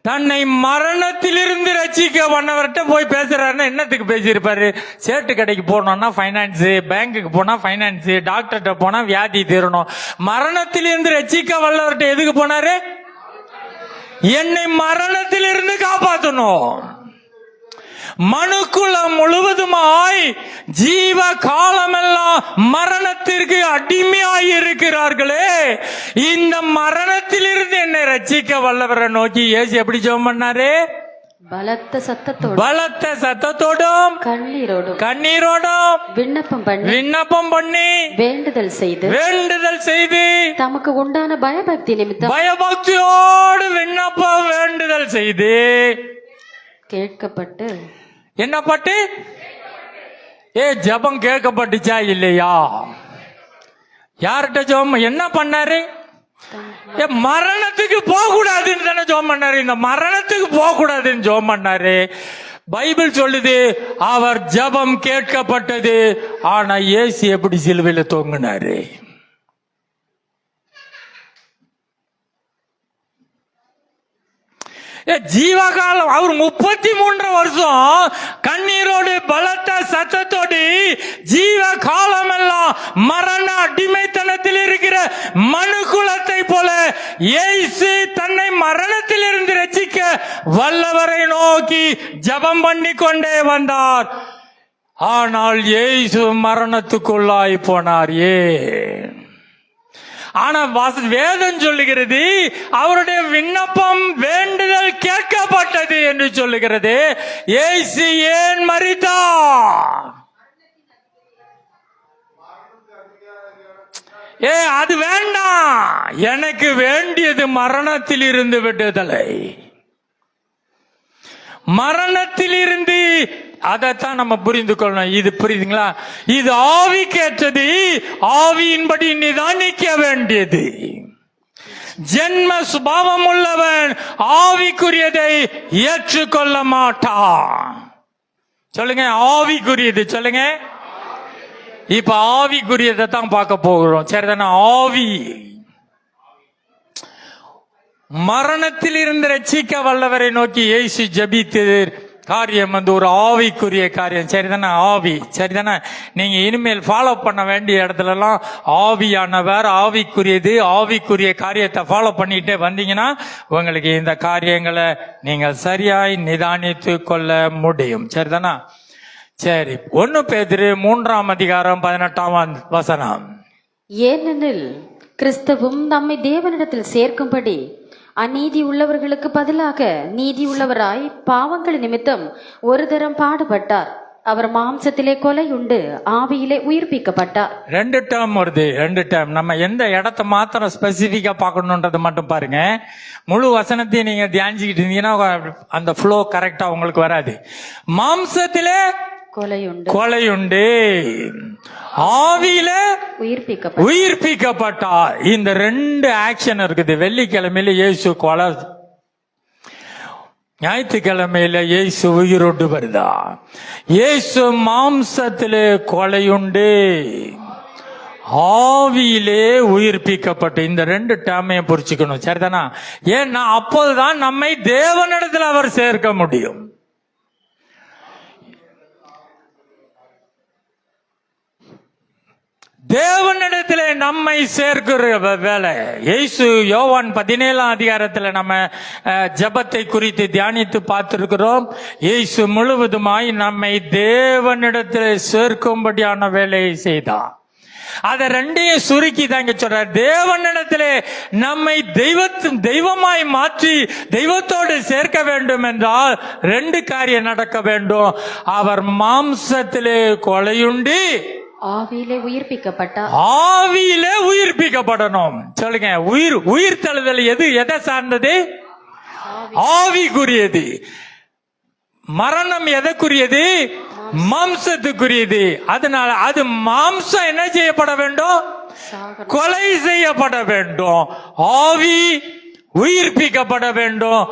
தன்னை மரணத்திலிருந்து ரட்சிக்க வந்தவர்கிட்ட போய் பேசுறாருன்னா என்னத்துக்கு பேசியிருப்பாரு? சேட்டு கடைக்கு போனோம்னா ஃபைனான்ஸ், பேங்குக்கு போனா ஃபைனான்ஸ், டாக்டர்கிட்ட போனா வியாதி தீரணும். மரணத்திலிருந்து ரட்சிக்க வல்லவர்கிட்ட எதுக்கு போனாரு? என்னை மரணத்திலிருந்து காப்பாற்றணும். மனுக்குலம் முழுவதுமாய் ஜீவ காலமெல்லாம் மரணத்திற்கு அடிமையாய் இருக்கிறார்களே, இந்த மரணத்திலிருந்து என்னை ரட்சிக்க வல்லவரை நோக்கி இயேசு எப்படி ஜெபம் பண்ணாரு? பலத்த சத்தத்தோடும் கண்ணீரோடும் விண்ணப்பம் பண்ணி வேண்டுதல் செய்து தமக்கு உண்டான பயபக்தியோடு விண்ணப்பம் வேண்டுதல் செய்து கேட்கப்பட்டு. என்ன பட்டு? ஜெபம் கேட்கப்பட்டுச்சா இல்லையா? யார்கிட்ட ஜெபம்? என்ன பண்ணாரு? மரணத்துக்கு போக கூடாதுன்னு தானே ஜெபம் பண்ணாரு. இந்த மரணத்துக்கு போக கூடாதுன்னு ஜெபம் பண்ணாரு. பைபிள் சொல்லுது அவர் ஜெபம் கேட்கப்பட்டது. ஆனா இயேசு எப்படி சிலுவையில தொங்கினாரு? ஜீவகாலம். அவர் 33 வருஷம் கண்ணீரோடு பலத்த சத்தத்தோடு ஜீவ காலம் எல்லாம் மரண அடிமைத்தனத்தில் இருக்கிற மனு குலத்தை போல இயேசு தன்னை மரணத்தில் இருந்து ரட்சிக்க வல்லவரை நோக்கி ஜெபம் பண்ணி கொண்டே வந்தார். ஆனால் இயேசு மரணத்துக்குள்ளாய் போனார். ஆனா வேதம் சொல்லுகிறது அவருடைய விண்ணப்பம் வேண்டுதல் கேட்கப்பட்டது என்று சொல்லுகிறது. இயேசு ஏன் மரித்தார்? அது வேண்டாம். எனக்கு வேண்டியது மரணத்தில் இருந்து விடுதலை. மரணத்தில் இருந்து அதைத்தான் நம்ம புரிந்து கொள்ளணும். இது புரியுதுங்களா? இது ஆவிக்கேற்றது, ஆவியின்படி நிதானிக்க வேண்டியது. ஜென்ம சுபாவம் உள்ளவன் ஆவிக்குரியதை ஏற்றுக்கொள்ள மாட்டான். சொல்லுங்க, ஆவிக்குரியது சொல்லுங்க. இப்ப ஆவிக்குரியதை தான் பார்க்க போகிறோம். சரிதானே? ஆவி மரணத்தில் இருந்து ரட்சிக்க வல்லவரை நோக்கி இயேசு ஜெபித்தது காரியம் ஒரு ஆவிக்குரிய காரியம். சரிதானே? ஆவி. சரிதானே? நீங்க இனிமேல் ஃபாலோ பண்ண வேண்டிய இடத்துல எல்லாம் ஆவியானவர், ஆவிக்குரியது, ஆவிக்குரிய காரியத்தை ஃபாலோ பண்ணிட்டே வந்தீங்கன்னா உங்களுக்கு இந்த காரியங்களை நீங்கள் சரியாய் நிதானித்து கொள்ள முடியும். சரிதானா? சரி, 1 பேதுரு 3:18 ஏனெனில் கிறிஸ்துவும் நம்மை தேவனிடத்தில் சேர்க்கும்படி அநீதி உள்ளவர்களுக்கு பதிலாக நீதி உள்ளவராய் பாவங்கள் நிமித்தம் ஒரு தரம் பாடுபட்டார். அவர் மாம்சத்திலே கொலை உண்டு, ஆவியிலே உயிர்ப்பிக்கப்பட்டார். 2 டேர்ம் வருது, 2 டேர்ம். நம்ம எந்த இடத்த மாத்திரம் ஸ்பெசிபிக்கா பார்க்கணுன்றது மட்டும் பாருங்க. முழு வசனத்தையும் நீங்க தியானிச்சுக்கிட்டு இருந்தீங்கன்னா அந்த ஃப்ளோ கரெக்டா உங்களுக்கு வராது. மாம்சத்திலே கொலையுண்டு, ஆவியில உயிர்ப்பிக்கப்பட்டார். இந்த 2 ஆக்ஷன் இருக்குது. வெள்ளிக்கிழமையில இயேசு கொலை, ஞாயிற்றுக்கிழமையில இயேசு உயிரோடு வருதா. இயேசு மாம்சத்திலே கொலையுண்டு, ஆவியிலே உயிர்ப்பிக்கப்பட்டு. இந்த 2 டேமையும் புரிச்சுக்கணும், சரிதானா? ஏன்னா அப்போதுதான் நம்மை தேவனிடத்தில் அவர் சேர்க்க முடியும். தேவனிடத்திலே நம்மை சேர்க்கிற வேலை. இயேசு யோவான் 17 நம்ம ஜெபத்தை குறித்து தியானித்து பார்த்திருக்கிறோம். இயேசு முழுவதுமாய் நம்மை தேவனிடத்திலே சேர்க்கும்படியான வேலையை செய்தார். அதை 2ஐயும் சுருக்கி தாங்க சொல்றார். தேவனிடத்திலே நம்மை தெய்வமாய் மாற்றி தெய்வத்தோடு சேர்க்க வேண்டும் என்றால் 2 காரியம் நடக்க வேண்டும். அவர் மாம்சத்திலே கொலையுண்டு, ஆவியிலே உயிர்ப்பிக்கப்பட்டார். ஆவியிலே உயிர்ப்பிக்கப்படணும். சொல்லுங்க, உயிர் தழுதல் எதை சார்ந்தது? ஆவிக்குரியது. மரணம் எதற்குரியது? மாம்சத்துக்குரியது. அதனால அது மாம்சம் என்ன செய்யப்பட வேண்டும்? கொலை செய்யப்பட வேண்டும். ஆவி உயிர்ப்பிக்கப்பட வேண்டும்.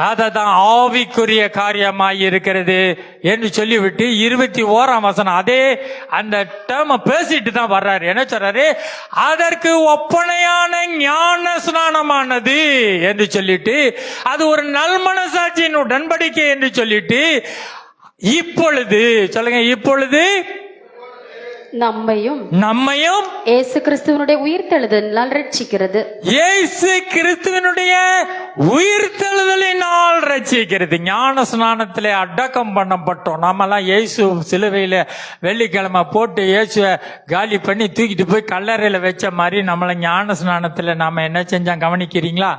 அததான் ஆவிக்குரிய காரியமாய் இருக்கிறது என்று சொல்லிவிட்டு 21 அதே அந்த டேர்ம் பேசிட்டு தான் வர்றாரு. என்ன சொல்றாரு? அதற்கு ஒப்பனையான ஞான ஸ்நானமானது என்று சொல்லிட்டு, அது ஒரு நல்மனசாட்சியின் உடன்படிக்கை என்று சொல்லிட்டு, இப்பொழுது சொல்லுங்க, இப்பொழுது நம்மையும் இயேசு கிறிஸ்துவினுடைய உயிர்த்தெழுதலினால் ரட்சிக்கிறது. இயேசு கிறிஸ்துவினுடைய உயிர்த்தெழுதலினால் ரட்சிக்கிறது. ஞான ஸ்நானத்திலே அடக்கம் பண்ணப்பட்டோம். நாமெல்லாம் இயேசு சிலுவையில வெள்ளிக்கிழமை போட்டு இயேசுவை காலி பண்ணி தூக்கிட்டு போய் கல்லறையில வச்ச மாதிரி நம்மள ஞான ஸ்நானத்துல நாம என்ன செஞ்சோம் கவனிக்கிறீங்களா?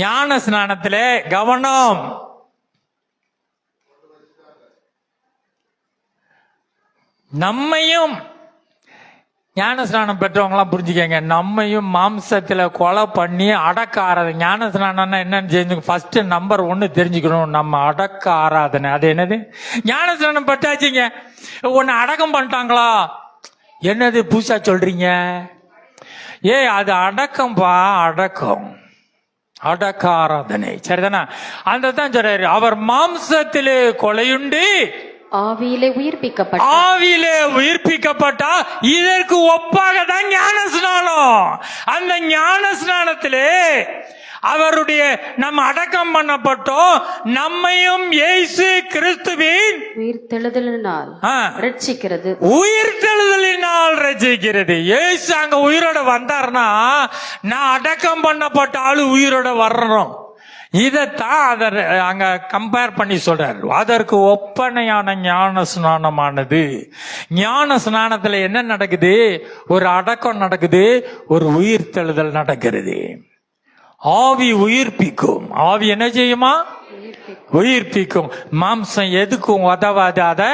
ஞான ஸ்நானத்திலே கவனம். நம்மையும் ஞானஸ்நானம் பெற்றவங்களாம் புரிஞ்சுக்கங்க, நம்மையும் மாம்சத்துல கொலை பண்ணி அடக்க ஆராதனை. ஞானஸ்நானம்னா என்னன்னு தெரிஞ்சு ஃபர்ஸ்ட் நம்பர் 1 தெரிஞ்சுக்கணும். நம்ம அடக்க ஆராதனை. அது என்னது? ஞானஸ்நானம் பெற்றாச்சுங்க, ஒன்னு அடக்கம் பண்ணிட்டாங்களா? என்னது புதுசா சொல்றீங்க? அது அடக்கம்பா, அடக்கம், அடக்க ஆராதனை, சரிதானா? அந்த தான் சொல்றாரு, அவர் மாம்சத்திலே கொலையுண்டு, ஆவியிலே உயிர்ப்பிக்கப்பட்டா. இதற்கு ஒப்பாக தான் ஞான ஸ்நானம். அந்த ஞான ஸ்நானத்திலே அவருடைய நம்ம அடக்கம் பண்ணப்பட்டோம். நம்மையும் இயேசு கிறிஸ்துவின் உயிர்த்தெழுதலினால் ரட்சிக்கிறது. உயிர்த்தெழுதலினால் ரட்சிக்கிறது. இயேசு அங்க உயிரோட வந்தார்னா, நான் அடக்கம் பண்ணப்பட்ட ஆளு உயிரோட வரணும். இதத்தான் அங்க கம்பேர் பண்ணி சொல்றாரு. அதற்கு ஒப்பனையான ஞான ஸ்நானமானது. ஞான ஸ்நானத்துல என்ன நடக்குது? ஒரு அடக்கம் நடக்குது, ஒரு உயிர்த்தெழுதல் நடக்கிறது. ஆவி உயிர்ப்பிக்கும். ஆவி என்ன செய்யுமா? உயிர்ப்பிக்கும். மாம்சம் எதுக்கும் உதவாது, அதை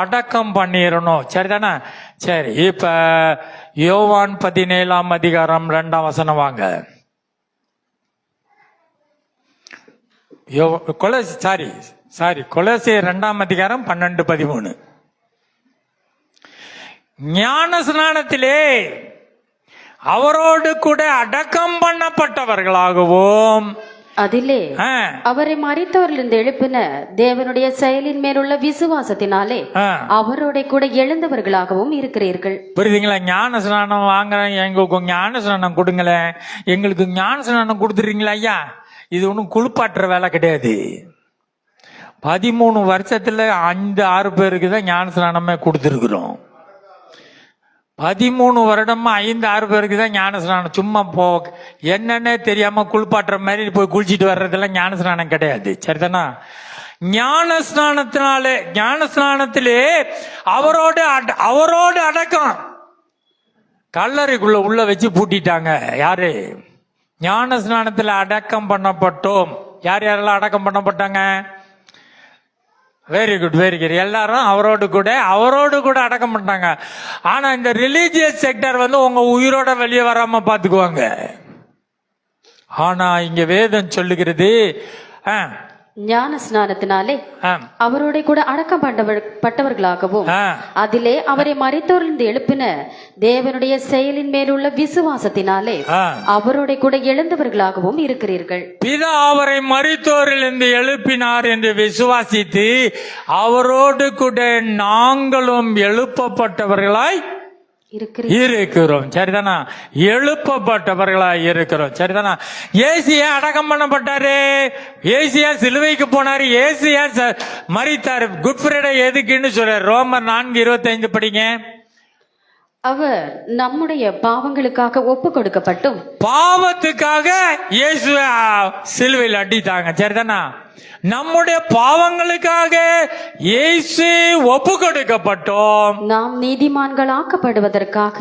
அடக்கம் பண்ணிடணும், சரிதானே? சரி, இப்ப யோவான் 17 வாங்க. கொலோசியர் 2:12-13. ஞான ஸ்நானத்திலே அவரோடு கூட அடக்கம் பண்ணப்பட்டவர்களாகவும், அதிலே அவரை மரித்தவர்களிருந்து எழுப்பின தேவனுடைய செயலின் மேலுள்ள விசுவாசத்தினாலே அவரோட கூட எழுந்தவர்களாகவும் இருக்கிறீர்கள். புரியுதுங்களா? ஞான ஸ்நானம் வாங்குறேன், எங்களுக்கு ஞான ஸ்நானம் கொடுங்களேன், எங்களுக்கு ஞான ஸ்நானம் கொடுத்துறீங்களா ஐயா? இது ஒன்றும் குளிப்பாட்டுற வேலை கிடையாது. 13 வருஷத்துல 5-6 பேருக்கு தான் ஞான ஸ்நானமே கொடுத்துருக்குறோம். 13 வருடமா 5-6 பேருக்கு தான் ஞான ஸ்நானம். சும்மா என்னன்னே தெரியாம குளிப்பாட்டுற மாதிரி போய் குளிச்சுட்டு வர்றதெல்லாம் ஞான ஸ்நானம் கிடையாது, சரிதானா? ஞான ஸ்நானத்திலே அவரோடு அடக்கம். கல்லறைக்குள்ள உள்ள வச்சு பூட்டிட்டாங்க. யாரு? ஞான ஸ்நானத்துல அடக்கம் பண்ணப்பட்டோம். யார் யாரெல்லாம் அடக்கம் பண்ணப்பட்டாங்க? Very good, very good. எல்லாரும் அவரோடு கூட அடக்கம் பண்ணாங்க. ஆனா இந்த ரிலீஜியஸ் செக்டர் உங்க உயிரோட வெளியே வராம பாத்துக்குவாங்க. ஆனா இங்க வேதம் சொல்லுகிறது, ஞான ஸ்நானத்தினாலே அவரோட கூட அடக்கம் பட்டவர்களாகவும் அதிலே அவரை மரித்தோரிலிருந்து எழுப்பின தேவனுடைய செயலின் மேலுள்ள விசுவாசத்தினாலே அவரோட கூட எழுந்தவர்களாகவும் இருக்கிறீர்கள். பிதா அவரை மரித்தோரிலிருந்து எழுப்பினார் என்று விசுவாசித்து அவரோடு கூட நாங்களும் எழுப்பப்பட்டவர்களாய் இருக்கிறோம். சரிதானா? எழுப்பப்பட்டவர்களாய் இருக்கிறோம். சரிதானா? ஏசியா அடக்கம் பண்ணப்பட்டாரு, ஏசியா சிலுவைக்கு போனாரு, ஏசியா மரித்தாரு. குட் ஃப்ரைடே எதுக்குன்னு சொல்றாரு. ரோமர் 4:25 படிங்க. அவர் நம்முடைய பாவங்களுக்காக ஒப்பு கொடுக்கப்பட்டும், பாவத்துக்காக இயேசுவை சிலுவையில் அடித்தாங்க. சரிதானா? நம்முடைய பாவங்களுக்காக இயேசு ஒப்பு கொடுக்கப்பட்டோம், நாம் நீதிமான்களாக்கப்படுவதற்காக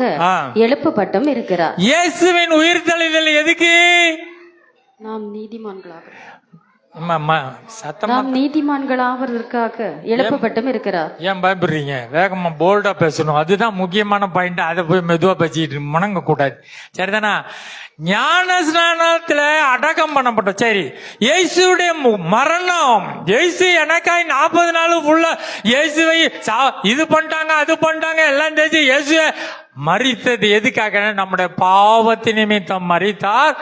எழுப்பப்பட்டும் இருக்கிறார். இயேசுவின் உயிர்த்தெழுதல் எதுக்கு? நாம் நீதிமான்களாவதற்காக எழுப்பப்பட்டும் இருக்கிறார். ஏன் பயப்படுறீங்க? வேகமா போல்டா பேசணும். அதுதான் முக்கியமான பாயிண்ட். அதை போய் மெதுவா பேசிட்டு முணங்க கூடாது. சரிதானா? ஞான ஸ்நானத்துல அடக்கம் பண்ணப்பட்டோம். சரி, இயேசுடைய மரணம், இயேசு எனக்காய் 40 நாள் ஃபுல்லா இயேசுவை இது பண்ணிட்டாங்க, அது பண்ணிட்டாங்க, எல்லாம் தெரிஞ்சு இயேசு மரித்தது எதுக்காக? நம்முடைய பாவத்தின் நிமித்தம் மரித்தார்,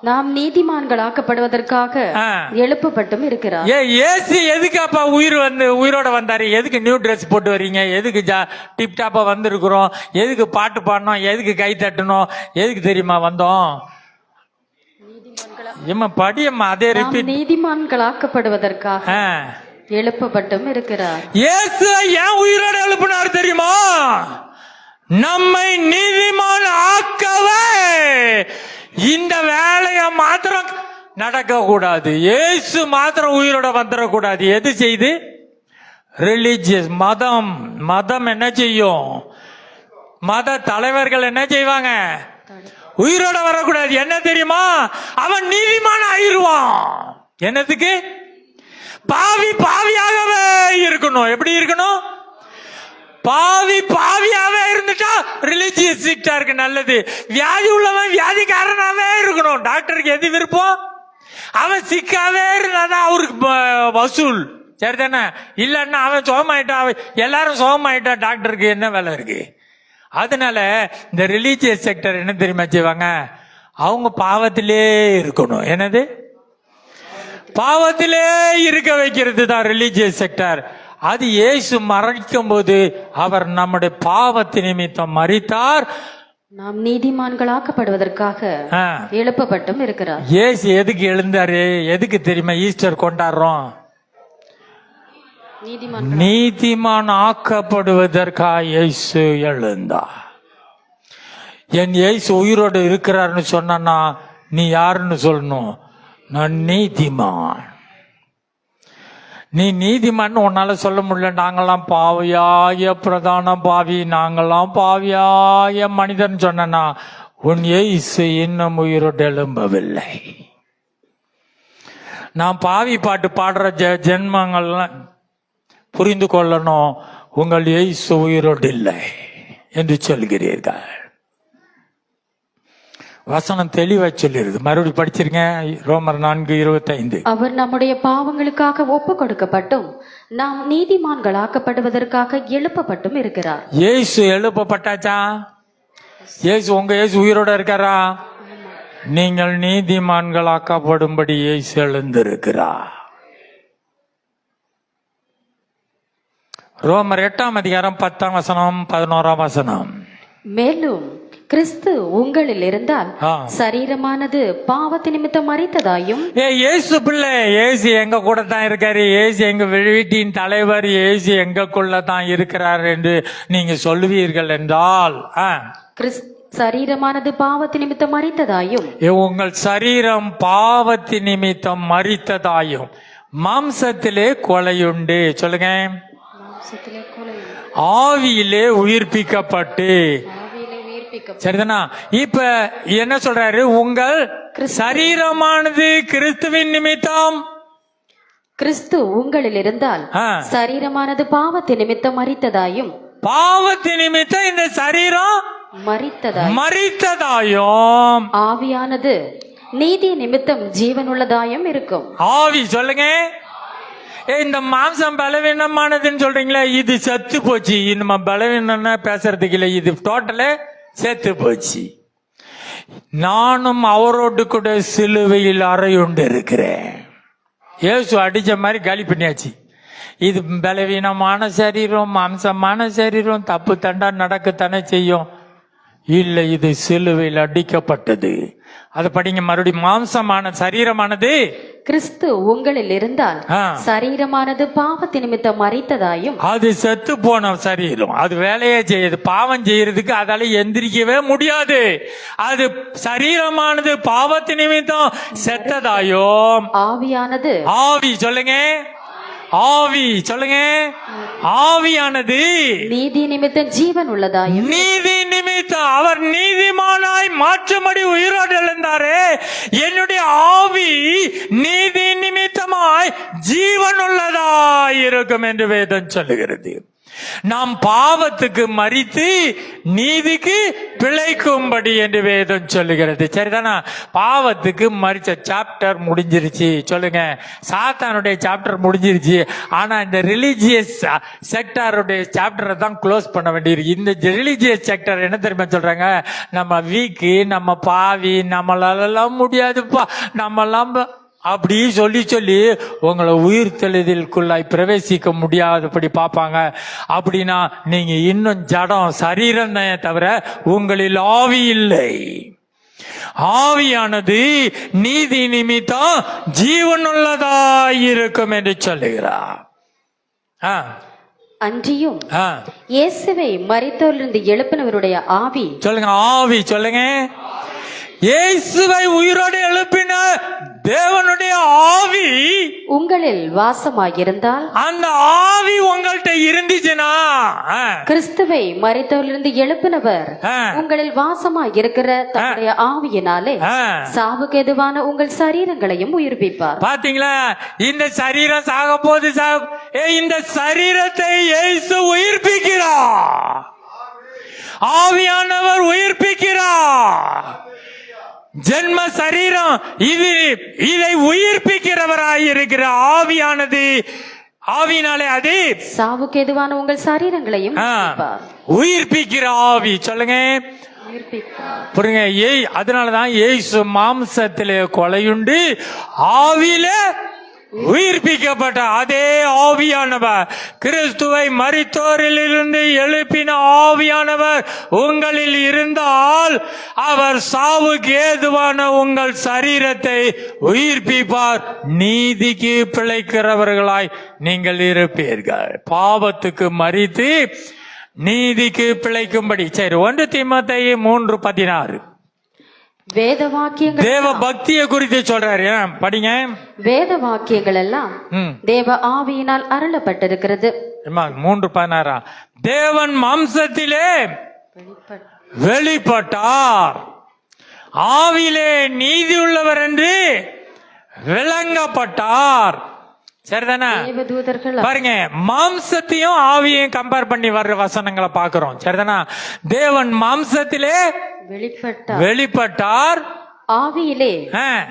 நாம் நீதிமான்களாக்கப்படுவதற்காக எழுப்பப்பட்டும் இருக்கிறார். இயேசு எதுக்கு அப்ப உயிரோட வந்தாரு? எதுக்கு நியூ ட்ரெஸ் போட்டு வரீங்க? எதுக்கு டிப் டாப்பா வந்திருக்கிறோம்? எதுக்கு பாட்டு பாடணும்? எதுக்கு கை தட்டணும்? எதுக்கு தெரியுமா வந்தோம்? படியம்மா, அதே ரிப்பீட். நீதிமான்களாக்கப்படுவதற்காக எழுப்பப்பட்டும் இருக்கிறார். இயேசு ஏன் உயிரோட எழுப்பினார் தெரியுமா? நம்மை நீதிமான் ஆக்கவே. இந்த வேலைய மாத்திரம் நடக்க கூடாது. இயேசு மாத்திரம் உயிரோட வந்துடக்கூடாது. எது செய்து? ரிலிஜியஸ் மதம் என்ன செய்யும்? மத தலைவர்கள் என்ன செய்வாங்க? உயிரோட வரக்கூடாது. என்ன தெரியுமா? அவன் நீதிமான் ஆயிடுவான். என்னதுக்கு? பாவியாகவே இருக்கணும். எப்படி இருக்கணும்? பாவியாவே இருந்துட்டா ரிலிஜியஸ் இருக்கு நல்லது. வியாதி உள்ளவன் வியாதிக்காரனாவே இருக்கணும். டாக்டருக்கு எது விருப்பம்? அவன் சிக்காவே இருந்தாதான் அவருக்கு வசூல். சரிதானே? இல்லன்னா அவன் சோகமாயிட்டா, எல்லாரும் சோகமாயிட்டா டாக்டருக்கு என்ன வேலை இருக்கு? அதனால இந்த ரிலிஜியஸ் செக்டர் என்ன தெரியுமா செய்வாங்க? அவங்க பாவத்திலே இருக்கணும். என்னது? பாவத்திலே இருக்க வைக்கிறது தான் ரிலிஜியஸ் செக்டர். அது இயேசு மரணிக்கும் போது அவர் நம்முடைய பாவத்து நிமித்தம் மரித்தார், நாம் நீதிமான்களாக்கப்படுவதற்காக எழுப்பப்பட்டும் இருக்கிறார். இயேசு எதுக்கு எழுந்தாரு? எதுக்கு தெரியுமா ஈஸ்டர் கொண்டாடுறோம்? நீதிமான் ஆக்கப்படுவதற்காக இயேசு எழுந்தார். என் இயேசு உயிரோடு இருக்கிறார்னு சொன்னா நீ யாருன்னு சொல்லணும்? நான் நீதிமான். நீ நீதிமான் உன்னால சொல்ல முடியல. நாங்களாம் பாவியாய பிரதான பாவி, நாங்களாம் பாவியாய மனிதன் சொன்னா உன் இயேசு இன்னும் உயிரோடு எழும்பவில்லை. நான் பாவி பாட்டு பாடுற ஜென்மங்கள்லாம் புரிந்து கொள்ளணும். உங்கள் இயேசு உயிரோடு இல்லை என்று சொல்கிறீர்கள். வசனம் தெளிவா சொல்லிருது. மறுபடியும் படிச்சிருங்க. ரோமர் 4:25. அவர் நம்முடைய பாவங்களுக்காக ஒப்பு கொடுக்கப்பட்டும் நாம் நீதிமான்களாக்கப்படுவதற்காக எழுப்பப்பட்டும் இருக்கிறார். இயேசு எழுப்பப்பட்டாச்சா? இயேசு உங்க இயேசு உயிரோட இருக்காரா? நீங்கள் நீதிமான்களாக்கப்படும்படி இயேசு எழுந்திருக்கிறார். ரோமர் 8:10, மேலும் கிறிஸ்து உங்களில் இருந்தால் சரீரமானது பாவத்து நிமித்தம் மரித்ததாயும். இயேசு பிள்ளை, இயேசு எங்க கூட தான் இருக்காரு, இயேசு எங்க வீட்டின் தலைவர், இயேசு எங்களுக்குள்ள தான் இருக்கிறார் என்று நீங்க சொல்லுவீர்கள் என்றால் சரீரமானது பாவத்து நிமித்தம் மரித்ததாயும். உங்கள் சரீரம் பாவத்து நிமித்தம் மரித்ததாயும். மாம்சத்திலே கொலையுண்டு. சொல்லுங்க. மாம்சத்திலே கொலை, ஆவியிலே உயிர்ப்பிக்கப்பட்டு. ஆவியிலே உயிர்ப்பிக்கப்பட்டு. சரிதானா? இப்ப என்ன சொல்றாரு? உங்கள் சரீரமானது கிறிஸ்துவின் நிமித்தம், கிறிஸ்து உங்களில் இருந்தால் சரீரமானது பாவத்தின் நிமித்தம் மரித்ததாயும், பாவத்தின் நிமித்தம் இந்த சரீரம் மரித்ததாயும், ஆவியானது நீதி நிமித்தம் ஜீவனுள்ளதாயும் இருக்கும். ஆவி. சொல்லுங்க. இந்த மாம்சம் பலவீனமானதுன்னு சொல்றீங்களா? இது செத்து போச்சு. நம்ம பலவீனம் பேசுறதுக்கு இல்லை, இது டோட்டலே செத்து போச்சு. நானும் அவரோடு கூட சிலுவையில் அறையுண்டு இருக்கிறேன். இயேசு அடிச்ச மாதிரி காலி பண்ணியாச்சு. இது பலவீனமான சரீரம், மாம்சமான சரீரம், தப்பு தண்டா நடக்கத்தானே செய்யும். இல்லை, இது சிலுவையில் அடிக்கப்பட்டது. அது படிங்க மறுபடியும். மாம்சமான சரீரமானது கிறிஸ்து உங்களில் இருந்தால் சரீரமானது பாவத்தின் நிமித்தம் மரித்ததாயும், அது செத்து போன சரீரம், அது வேலையே செய்யுது. பாவம் செய்யறதுக்கு அதால எந்திரிக்கவே முடியாது. அது சரீரமானது பாவத்தின் நிமித்தம் செத்ததாயும், ஆவியானது, ஆவி. சொல்லுங்க. ஆவி. சொல்லுங்க. ஆவியானது நீதி நிமித்தம் ஜீவன் உள்ளதாயும், நீதி நிமித்தம் அவர் நீதிமானாய் மாற்றும்படி உயிரோடு எழுந்தாரே, என்னுடைய ஆவி நீதி நிமித்தமாய் ஜீவன் உள்ளதாய் இருக்கும் என்று வேதம் சொல்லுகிறது. நாம் பாவத்துக்கு மரித்து நீதிக்கு பிழைக்கும்படி என்று வேதம் சொல்லுகிறது. சரிதானா? பாவத்துக்கு மரிச்ச சாப்டர் முடிஞ்சிருச்சு. சொல்லுங்க. சாத்தானுடைய சாப்டர் முடிஞ்சிருச்சு. ஆனா இந்த ரிலிஜியஸ் செக்டாருடைய சாப்டரை தான் க்ளோஸ் பண்ண வேண்டியிருக்கு. இந்த ரிலிஜியஸ் செக்டர் என்ன தெரியுமா சொல்றாங்க? நம்ம வீக்கு, நம்ம பாவி, நம்மளால முடியாதுப்பா, நம்மளாம் அப்படி சொல்லி சொல்லி உங்களை உயிர் தெளிதலுக்குள்ளாய் பிரவேசிக்க முடியாதபடி பார்ப்பாங்க. அப்படின்னா நீங்க இன்னும் ஜடம், சரீரம் தான் தவிர உங்களில் ஆவி இல்லை. ஆவியானது நீதி நிமித்தம் ஜீவனுள்ளதாயிருக்கும் என்று சொல்லுகிறார். அன்றியும் இயேசுவை மரித்தோரிலிருந்து எழுப்பினவருடைய ஆவி. சொல்லுங்க. ஆவி. சொல்லுங்க. இயேசுவை உயிரோடு எழுப்பின தேவனுடைய ஆவி உங்களில் வாசமாயிருந்தால், அந்த ஆவி உங்கள்கிட்ட இருந்துச்சுன்னா, கிறிஸ்துவை மரித்தோரிலிருந்து எழுப்பினவர் உங்களில் வாசமாயிருக்கிற தன்னுடைய ஆவியினாலே சாவுக்கு எதுவான உங்கள் சரீரங்களையும் உயிர்ப்பிப்பார். பாத்தீங்களா? இந்த சரீரம் சாக போது, இந்த சரீரத்தை இயேசு உயிர்ப்பிக்கிறார். ஆவியானவர் உயிர்ப்பிக்கிறார். ஜென்ம சரீரம் இதை உயிர்ப்பிக்கிறவராயிருக்கிற ஆவியானது, ஆவினாலே அது சாவுக்கு எதுவான உங்கள் சரீரங்களையும் உயிர்ப்பிக்கிற ஆவி. சொல்லுங்க. புரியுங்க. அதனாலதான் இயேசு மாம்சத்திலே கொலையுண்டு ஆவியிலே உயிர்ப்பிக்கப்பட்ட அதே ஆவியானவர், கிறிஸ்துவை மரித்தோரிலிருந்து எழுப்பின ஆவியானவர் உங்களில் இருந்தால் அவர் சாவுக்கு ஏதுவான உங்கள் சரீரத்தை உயிர்ப்பிப்பார். நீதிக்கு பிழைக்கிறவர்களாய் நீங்கள் இருப்பீர்கள். பாவத்துக்கு மரித்து நீதிக்கு பிழைக்கும்படி. சரி, 1 தீமோத்தேயு 3:16 வேத வாக்கியங்கள், தேவ பக்தியை குறித்து சொல்றாரு. படிங்க. வேத வாக்கியங்கள் எல்லாம் தேவ ஆவியினால் அருளப்பட்டிருக்கிறது. 3:16 தேவன் மாம்சத்திலே வெளிப்பட்டார், ஆவியிலே நீதி உள்ளவர் என்று விளங்கப்பட்டார். சரிதானா? பாருங்க, மாம்சத்தையும் ஆவியையும் கம்பேர் பண்ணி வர்ற வசனங்களை பாக்குறோம். சரிதானா? தேவன் மாம்சத்திலே வெளிப்பட்டார், ஆவியிலே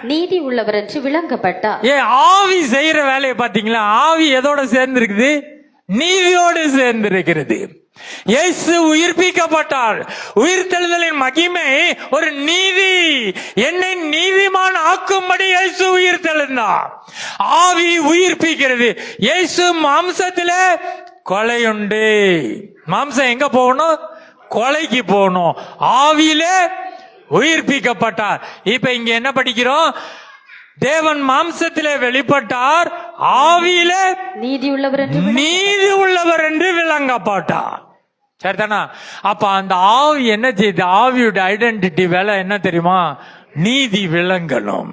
நீதி உள்ளவர் என்று விளங்கப்பட்டார். ஆவி செய்யற வேலையை பாத்தீங்களா? ஆவி எதோட சேர்ந்து இருக்குது? நீதியோடு சேர்ந்து இருக்கிறது. இயேசு உயிர்ப்பிக்கப்பட்டார். உயிர்த்தெழுதலின் மகிமை ஒரு நீதி. என்னை நீதிமான் ஆக்கும்படி இயேசு உயிர்த்தெழுந்தார். ஆவி உயிர்ப்பிக்கிறது. இயேசு மாம்சத்திலே கொலையுண்டு. மாம்சம் எங்க போகணும்? கொலைக்கு போகணும். ஆவியிலே உயிர்ப்பிக்கப்பட்டார். இப்ப இங்க என்ன படிக்கிறோம்? தேவன் மாம்சத்திலே வெளிப்பட்டார், ஆவியிலே நீதி உள்ளவர் என்று விளங்கப்பட்டார். சரிதானா? அப்ப அந்த ஆவி என்ன செய்யுது? ஆவியோட ஐடென்டிட்டி வேலை என்ன தெரியுமா? நீதி விளங்கணும்.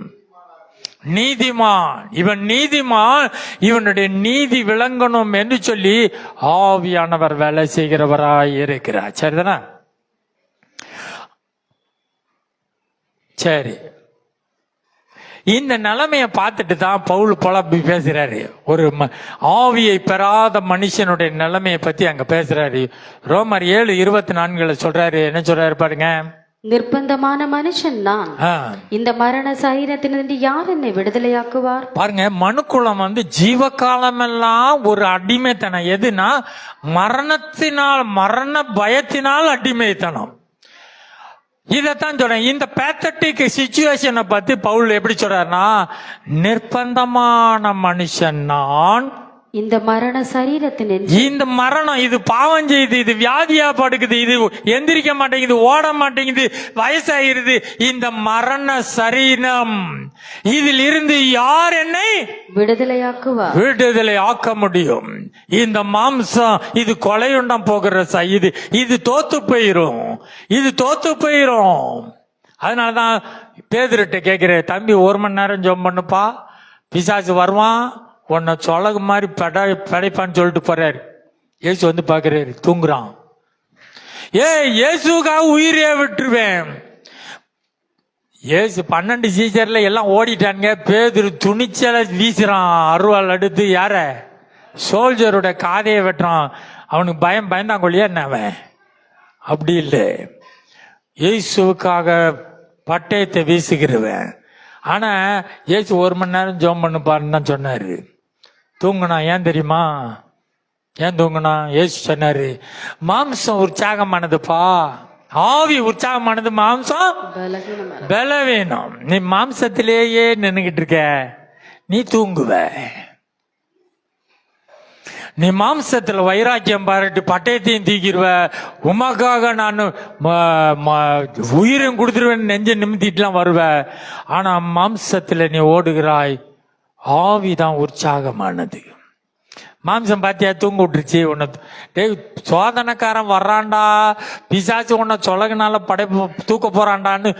நீதிமான், இவன் நீதிமான், இவனுடைய நீதி விளங்கணும் என்று சொல்லி ஆவியானவர் வேலை செய்கிறவராய் இருக்கிறார். சரிதானா? சரி, இந்த நிலைமைய பார்த்துட்டு தான் பவுல் புலம்பி பேசுறாரு. ஒரு ஆவியை பெறாத மனுஷனுடைய நிலைமையை பத்தி அங்க பேசுறாரு. ரோமர் 7:24 சொல்றாரு. என்ன சொல்றாரு பாருங்க. நிர்பந்தமான மனுஷன் நான், இந்த மரண சரீரத்திலிருந்து யார் என்னை விடுதலையாக்குவார்? பாருங்க, மனுக்குலம் ஜீவகாலம் எல்லாம் ஒரு அடிமைத்தனம். எதுனா மரணத்தினால், மரண பயத்தினால் அடிமைத்தனம். இதத்தான் சொல்றேன். இந்த பேத்தட்டிக் சிச்சுவேஷனை பத்தி பவுல் எப்படி சொல்றாருன்னா, நிர்பந்தமான மனுஷன் நான், இந்த மரண சரீரத்தின், இந்த மரணம், இது பாவம் செய்யுது, இது வியாதியா படுக்குது, இது எந்திரிக்க மாட்டேங்குது, ஓட மாட்டேங்குது, வயசாயிருது, இந்த மரண சரீரம், இதில் இருந்து யார் என்னை விடுதலையாக்குவார்? விடுதலை ஆக்க முடியும்? இந்த மாம்சம் இது கொலையுண்டம் போகிற இது தோத்து போயிரும், இது தோத்து போயிரும். அதனாலதான் பேதுருட்ட கேட்கிறேன், தம்பி 1 மணி நேரம் ஜெபம் பண்ணுப்பா, பிசாசு வருவான், உன்னை சொலகு மாதிரி படைப்பான்னு சொல்லிட்டு போறாரு. இயேசு பாக்குறாரு, தூங்குறான். இயேசுக்காக உயிரே விட்டுருவேன். இயேசு 12 சீசர்ல எல்லாம் ஓடிட்டானுங்க. பேதுரு துணிச்சல வீசுறான், அருவாள் எடுத்து யார சோல்ஜரோட காதையை வெட்டுறான். அவனுக்கு பயந்தாங்கொழியா என்ன அவன்? அப்படி இல்லை, இயேசுக்காக பட்டயத்தை வீசுகிறவன். ஆனா இயேசு 1 மணி நேரம் ஜெபம் பண்ணுப்பாருன்னு தான் சொன்னாரு. தூங்குனா. ஏன் தெரியுமா? ஏன் தூங்குனா? இயேசு சொன்னாரு, மாம்சம் உற்சாகமானதுப்பா, ஆவி உற்சாகமானது, மாம்சம் பலவீனம். நீ மாம்சத்திலேயே நின்னுகிட்டு இருக்க, நீ தூங்குவ. நீ மாம்சத்துல வைராக்கியம் பாராட்டி பட்டயத்தையும் தூக்கிடுவ. உமக்காக நான் உயிரையும் கொடுத்துருவேன் நெஞ்ச நிமித்திட்டுலாம் வருவ. ஆனா மாம்சத்துல நீ ஓடுகிறாய், ஆவிதான் உற்சாகமானது. மாம்சம் பாத்தியா தூங்க விட்டுருச்சு உன்னை. சோதனைக்காரன் வர்றான்டா, பிசாசு உன்னை சொலகுனால தூக்க போறான்டான்னு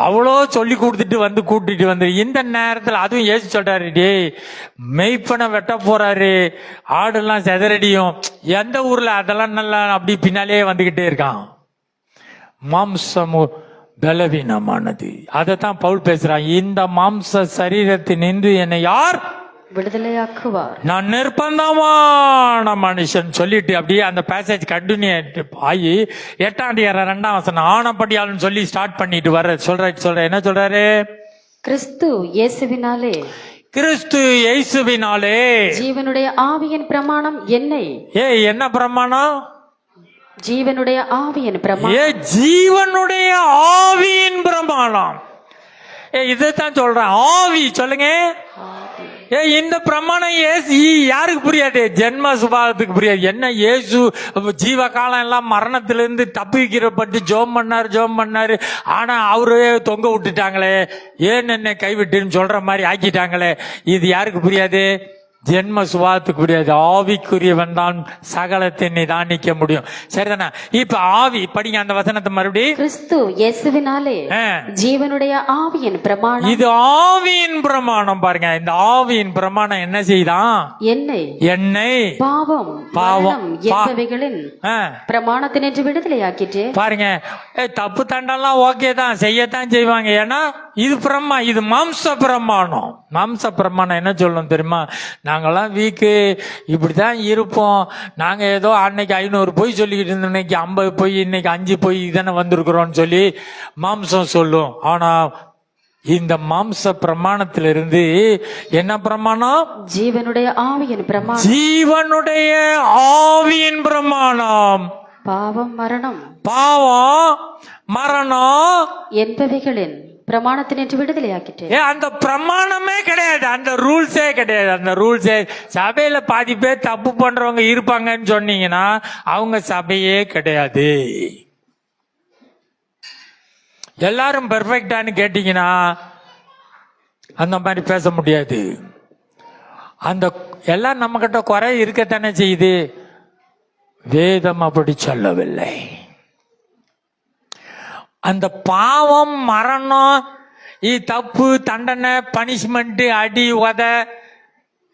அவ்வளோ சொல்லி கொடுத்துட்டு கூட்டிட்டு வந்து இந்த நேரத்தில் அதுவும் இயேசு சொல்றாரு, டேய் மெய்ப்பனை வெட்ட போறாரு, ஆடுலாம் செதறடியும். எந்த ஊர்ல அதெல்லாம் நல்லா அப்படி பின்னாலே வந்துகிட்டே இருக்கான். மாம்சம் பலவீனமானது. அதைத்தான் பவுல் பேசுறான், இந்த மாம்ச சரீரத்தினின்று என்னை யார் விடுதலையாக்குவார்? நான் நிர்பந்தமான மனுஷன் சொல்லிட்டு அப்படியே அந்த பேசேஜ் கண்டினியூ ஆகி 8ஆம் அதிகாரம் 2ஆம் வசனம் ஆனப்படியாலும் சொல்லி ஸ்டார்ட் பண்ணிட்டு சொல்ற என்ன சொல்றாரு? கிறிஸ்து இயேசுவினாலே, கிறிஸ்து இயேசுவினாலே ஜீவனுடைய ஆவியின் பிரமாணம் என்னை. என்ன பிரமாணம்? ஜீவனுடைய ஆவியின் பிரமாணம். ஜீவனுடைய ஆவியின் பிரமாணம். இதைத்தான் சொல்றேன். ஆவி சொல்லுங்க. இந்த பிரமாணம் யாருக்கு புரியாது? ஜென்ம சுபாவத்துக்கு புரியாது. என்ன இயேசு ஜீவ காலம் எல்லாம் மரணத்திலிருந்து தப்பிக்கிறப்பட்டு ஜோம் பண்ணாரு. ஆனா அவரே தொங்க விட்டுட்டாங்களே, ஏன் என்ன கைவிட்டுன்னு சொல்ற மாதிரி ஆக்கிட்டாங்களே, இது யாருக்கு புரியாது? ஜென்ம சுபாவத்துக்கு புரியாது. ஆவிக்குரியவன் தான் சகலத்தை நிதானிக்க முடியும். சரிதானா? இப்ப ஆவி படிங்க அந்த வசனத்தை மறுபடியும். கிறிஸ்து இயேசுவினாலே ஜீவனுடைய ஆவியின் பிரமாணம். இது ஆவியின் பிரமாணம். பாருங்க, இந்த ஆவியின் பிரமாணம் என்ன செய்தான்? என்னை பாவம் என்பவைகளின் பிரமாணத்தினின்று விடுதலையாக்கிட்டு. பாருங்க, தப்பு தண்டெல்லாம் ஓகே தான், செய்யத்தான் செய்வாங்க. ஏன்னா இது மாம்ச பிரமாணம். மாம்ச பிரமாணம் என்ன சொல்லணும் தெரியுமா? நாங்கெல்லாம் வீக்கு இப்படிதான் இருப்போம், நாங்க ஏதோ அன்னைக்கு 500 பொய் சொல்லிக்கிட்டு இருந்தோம், இன்னைக்கு 50 பொய், இன்னைக்கு 5 பொய் தானே வந்திருக்கிறோம்னு சொல்லி மாம்சம் சொல்லும். ஆனா இந்த மாம்ச பிரமாணத்திலிருந்து என்ன பிரமாணம்? ஜீவனுடைய ஆவியின் பிரமாணம். ஜீவனுடைய ஆவியின் பிரமாணம். பாவம் மரணம் என்பவைகளின் பிரமாணத்தினின்று விடுதலையாக்கிட்டு. அந்த பிரமாணமே கிடையாது, அந்த ரூல்ஸே கிடையாது. அந்த ரூல்ஸே சபையில பாதி பேர் தப்பு பண்றவங்க இருப்பாங்கன்னு சொன்னீங்கன்னா அவங்க சபையே கிடையாது. எல்லாரும் பெர்ஃபெக்டான்னு கேட்டீங்கன்னா அந்த மாதிரி பேச முடியாது. அந்த எல்லாம் நம்ம கிட்ட குறை இருக்கத்தானே செய்யுது. வேதம் அப்படி சொல்லவில்லை. அந்த பாவம் மரணம் இது தப்பு, தண்டனை, பனிஷ்மெண்ட், அடி, உத,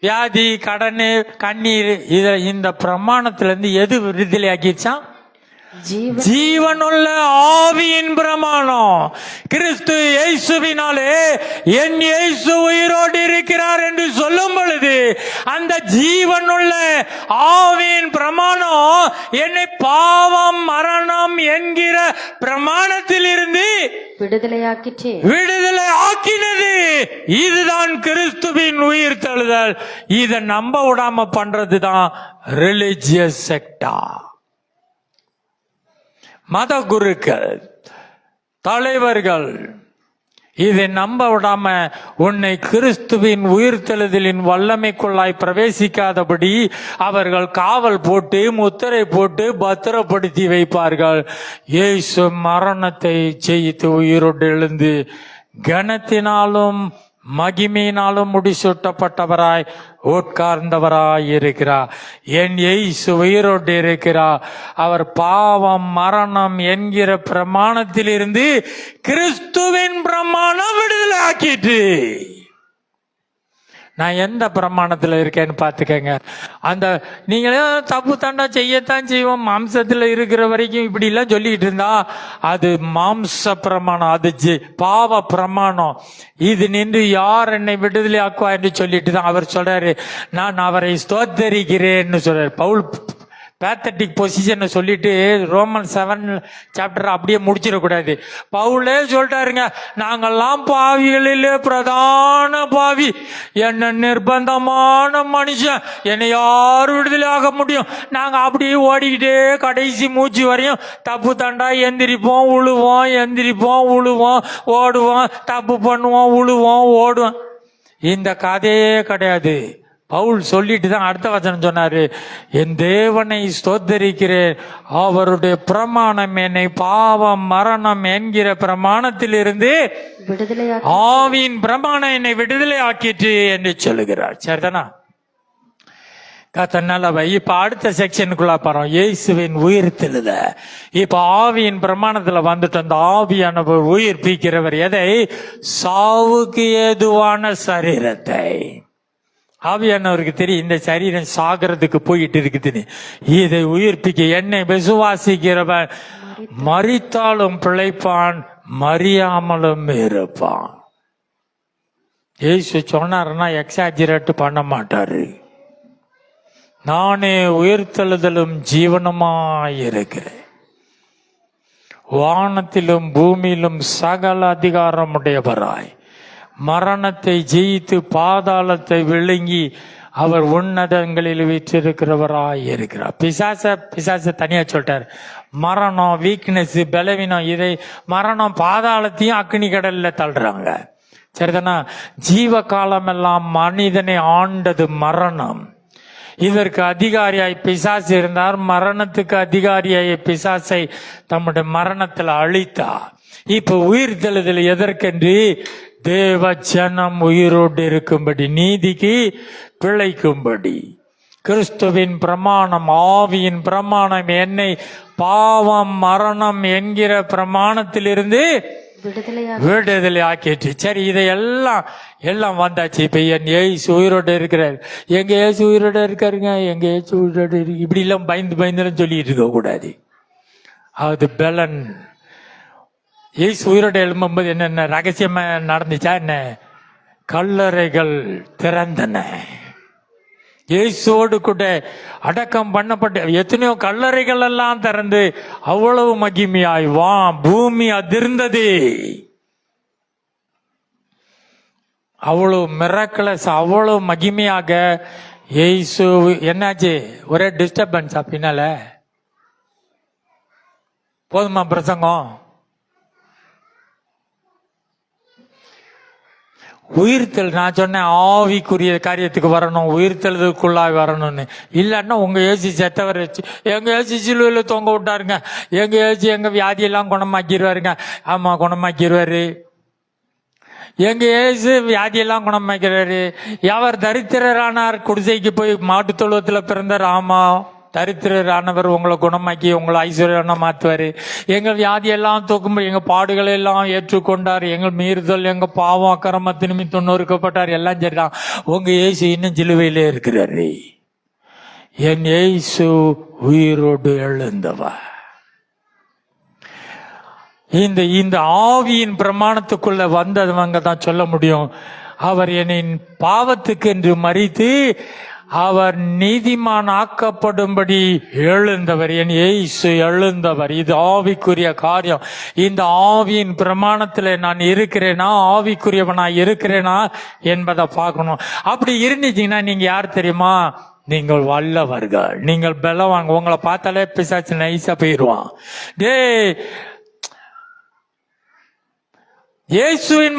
வியாதி, கடன், கண்ணீர், இந்த பிரமாணத்துல இருந்து எது விடுதலை ஆக்கிச்சான்? ஜீவனுள்ள ஆவியின் பிரமாணம். கிறிஸ்து இயேசுவினாலே என் இயேசு உயிரோடு இருக்கிறார் என்று சொல்லும் பொழுது அந்த ஜீவனுள்ள ஆவியின் பிரமாணம் என்னை பாவம் மரணம் என்கிற பிரமாணத்தில் இருந்து விடுதலை ஆக்கினது. இதுதான் கிறிஸ்துவின் உயிர் தழுதல். இதை நம்ப விடாம பண்றதுதான் ரிலிஜியஸ் செக்டா. மத குருக்கள், தலைவர்கள் இதை நம்ப விடாம உன்னை கிறிஸ்துவின் உயிர்த்தெழுதலின் வல்லமைக்குள்ளாய் பிரவேசிக்காதபடி அவர்கள் காவல் போட்டு முத்திரை போட்டு பத்திரப்படுத்தி வைப்பார்கள். இயேசு மரணத்தை ஜெயித்து உயிரோடு எழுந்து கனத்தினாலும் மகிமையினாலும் முடிசூட்டப்பட்டவராய் உட்கார்ந்தவராய் இருக்கிறார். என் இயேசு உயிரோடு இருக்கிறார். அவர் பாவம் மரணம் என்கிற பிரமாணத்தில் இருந்து கிறிஸ்துவின் பிரமாணம் விடுதலை ஆக்கிட்டு. நான் எந்த பிரமாணத்தில் இருக்கேன்னு பார்த்துக்கங்க. அந்த நீங்களே தப்பு தண்டா செய்யத்தான் செய்வோம், மாம்சத்தில் இருக்கிற வரைக்கும் இப்படி எல்லாம் சொல்லிட்டு இருந்தா அது மாம்ச பிரமாணம், அது பாவ பிரமாணம். இது நின்று யார் என்னை விடுதலை ஆக்குவா என்று சொல்லிட்டு தான் அவர் சொல்றாரு, நான் அவரை ஸ்தோத்தரிக்கிறேன்னு சொல்றாரு. பவுல் பேத்தட்டிக் பொசிஷன் சொல்லிட்டு ரோமன் 7 சாப்டர் அப்படியே முடிச்சிடக்கூடாது. பவுலே சொல்லிட்டாருங்க, நாங்கெல்லாம் பாவிகளிலே பிரதான பாவி, என்ன நிர்பந்தமான மனுஷன், என்னை யார் விடுதலை ஆக முடியும்? நாங்க அப்படியே ஓடிக்கிட்டே கடைசி மூச்சு வரையும் தப்பு தண்டா எந்திரிப்போம் உழுவோம், எந்திரிப்போம் உழுவோம், ஓடுவோம், தப்பு பண்ணுவோம் உழுவோம் ஓடுவோம். இந்த கதையே கிடையாது. பவுல் சொல்லிட்டு தான் அடுத்த வசனம் சொன்னாரு, என் தேவனை ஸ்தோத்தரிக்கிறேன், அவருடைய பிரமாணம் என்னை பாவம் மரணம் என்கிற பிரமாணத்தில் இருந்து ஆவியின் பிரமாணம் என்னை விடுதலை ஆக்கிட்டு என்று சொல்லுகிறார். சரிதானா? கத்தனால இப்ப அடுத்த செக்ஷனுக்குள்ள போறோம். இயேசுவின் உயிர்த்தெழுத. இப்ப ஆவியின் பிரமாணத்துல வந்துட்டு அந்த ஆவியானவர் உயிர்ப்பிக்கிறவர் எதை? சாவுக்கு ஏதுவான சரீரத்தை. ஆவியானவருக்கு தெரியும் இந்த சரீரம் சாகிறதுக்கு போயிட்டு இருக்குதுன்னு. இதை உயிர்ப்பிக்க என்னை விசுவாசிக்கிறவன் மரித்தாலும் பிழைப்பான், மறியாமலும் இருப்பான். இயேசு சொன்னாருன்னா எக்ஸாஜரேட் பண்ண மாட்டாரு. நானே உயிர்த்தெழுதலும் ஜீவனுமாயிருக்கிறேன், வானத்திலும் பூமியிலும் சகல அதிகாரமுடையவராய் மரணத்தை ஜெயித்து பாதாளத்தை விழுங்கி அவர் உன்னதங்களில் வீற்றிருக்கிறவராய் இருக்கிறார். பிசாச தனியா சொல்லிட்டார். மரணம், வீக்னஸ், பலவீனம், இதை மரணம் பாதாளத்தையும் அக்னி கடல்ல தள்ளுறாங்க. சரிதானா? ஜீவ காலம் எல்லாம் மனிதனை ஆண்டது மரணம். இதற்கு அதிகாரியாய் பிசாசு இருந்தார். மரணத்துக்கு அதிகாரியாய் பிசாசை தம்முடைய மரணத்தில் அழித்தார். இப்ப உயிர்த்தெழுதல் எதற்கென்று? தேவ ஜனம் உயிரோடு இருக்கும்படி, நீதிக்கு பிழைக்கும்படி. கிறிஸ்துவின் பிரமாணம், ஆவியின் பிரமாணம் என்னை பாவம் மரணம் என்கிற பிரமாணத்திலிருந்து விடுதலை ஆக்கிட்டு. சரி, இதையெல்லாம் வந்தாச்சு. இப்ப என் ஏசு உயிரோடு இருக்கிறார். எங்க ஏசு உயிரோட இருக்காருங்க, எங்க ஏசு உயிரோடு இருக்கு, இப்படி எல்லாம் பயந்து சொல்லிட்டு இருக்க கூடாது. அது பலன். ஏசு உயிரோட எழும்பும்போது என்னென்ன ரகசியமா நடந்துச்சா? என்ன? கல்லறைகள் திறந்தன. இயேசுவோடு கூட அடக்கம் பண்ணப்பட்ட எத்தனையோ கல்லறைகள் எல்லாம் திறந்து அவ்வளவு மகிமையாய் பூமி அதிர்ந்தது. அவ்வளவு மிராக்கிளஸ், அவ்வளவு மகிமையாக இயேசு. என்னாச்சு? ஒரே டிஸ்டர்பன்ஸ். பின்னால போதுமா பிரசங்கம்? உயிர்த்தல் நான் சொன்னேன், ஆவிக்குரிய காரியத்துக்கு வரணும், உயிர்த்தெழுதுக்குள்ளாய் வரணும்னு. இல்லைன்னா உங்க ஏசி செத்தவர் வச்சு எங்க ஏசி சிலுவையில் தொங்க விட்டாருங்க, எங்க ஏசி எங்க வியாதியெல்லாம் குணமாக்கிடுவாருங்க. ஆமா, குணமாக்கிடுவாரு. எங்க ஏசு வியாதியெல்லாம் குணமாக்கிறாரு. அவர் தரித்திரரானார், குடிசைக்கு போய் மாட்டு தொழுவத்துல பிறந்தார். ஆமா, தரித்திரரானவர் உங்களை குணமாக்கி உங்களை ஐஸ்வர்யமா மாத்துவாரு. எங்கள் வியாதி எல்லாம் தூக்கும்போது எங்க பாடுகளை எல்லாம் ஏற்றுக்கொண்டார். எங்கள் மீறுதல் எங்க பாவம் அக்கிரமத்து நிமித்தம் நொறுக்கப்பட்டார். எல்லாம் சரிதான். உங்க இயேசு இன்னும் சிலுவையிலே இருக்கிறாரு. என் இயேசு உயிரோடு எழுந்தவர். இந்த ஆவியின் பிரமாணத்துக்குள்ள வந்தவங்க தான் சொல்ல முடியும், அவர் என் பாவத்துக்கு என்று மரித்து அவர் நீதிமான் ஆக்கப்படும்படி எழுந்தவர். என் இயேசு எழுந்தவர். இது ஆவிக்குரிய காரியம். இந்த ஆவியின் பிரமாணத்துல நான் இருக்கிறேனா, ஆவிக்குரியவனா இருக்கிறேனா என்பதை பார்க்கணும். அப்படி இருந்துச்சீங்கன்னா நீங்க யார் தெரியுமா? நீங்கள் வல்லவர்கள், நீங்கள் பலவாங்க. உங்களை பார்த்தாலே பிசாசு நைஸா போயிடுவான். இயேசுவின்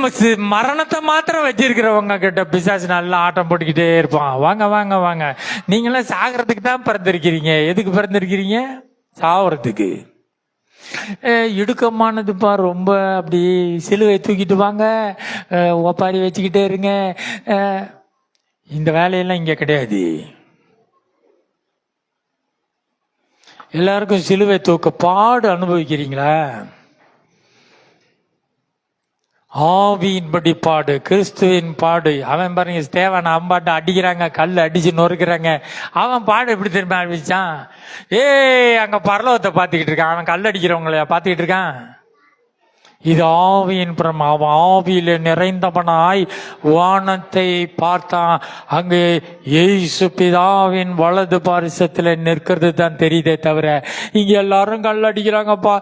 மரணத்தை மாத்திரம் வச்சிருக்கிறவங்க கிட்ட பிசாசு நல்லா ஆட்டம் போட்டுக்கிட்டே இருப்பான். வாங்க வாங்க வாங்க, நீங்களாம் சாகிறதுக்கு தான் பிறந்திருக்கிறீங்க. எதுக்கு பிறந்திருக்கிறீங்க? சாகிறதுக்கு. இடுக்கமானதுப்பா ரொம்ப. அப்படி சிலுவை தூக்கிட்டு வாங்க, ஒப்பாரி வச்சுக்கிட்டே இருங்க. இந்த வேலையெல்லாம் இங்க கிடையாது. எல்லாருக்கும் சிலுவை தூக்க பாடு அனுபவிக்கிறீங்களா? ஆவியின்படி பாடு, கிறிஸ்துவின் பாடு. அவன் பாருங்க, தேவன் அம்பாட்ட அடிக்கிறாங்க, கல் அடிச்சு நொறுக்கிறாங்க. அவன் பாடு எப்படி திரும்ப ஆரம்பிச்சான்? அங்க பரலோகத்தை பார்த்துக்கிட்டு இருக்கான். அவன் கல் அடிக்கிறவங்கள பார்த்துக்கிட்டு இருக்கான். இது ஆவியின் பிரமா. அவன் ஆவியில நிறைந்தவனாய் வானத்தை பார்த்தான். அங்கு இயேசு பிதாவின் வலது பாரிசத்துல நிற்கிறது தான் தெரியுதே தவிர இங்க எல்லாரும் கல் அடிக்கிறாங்கப்பா,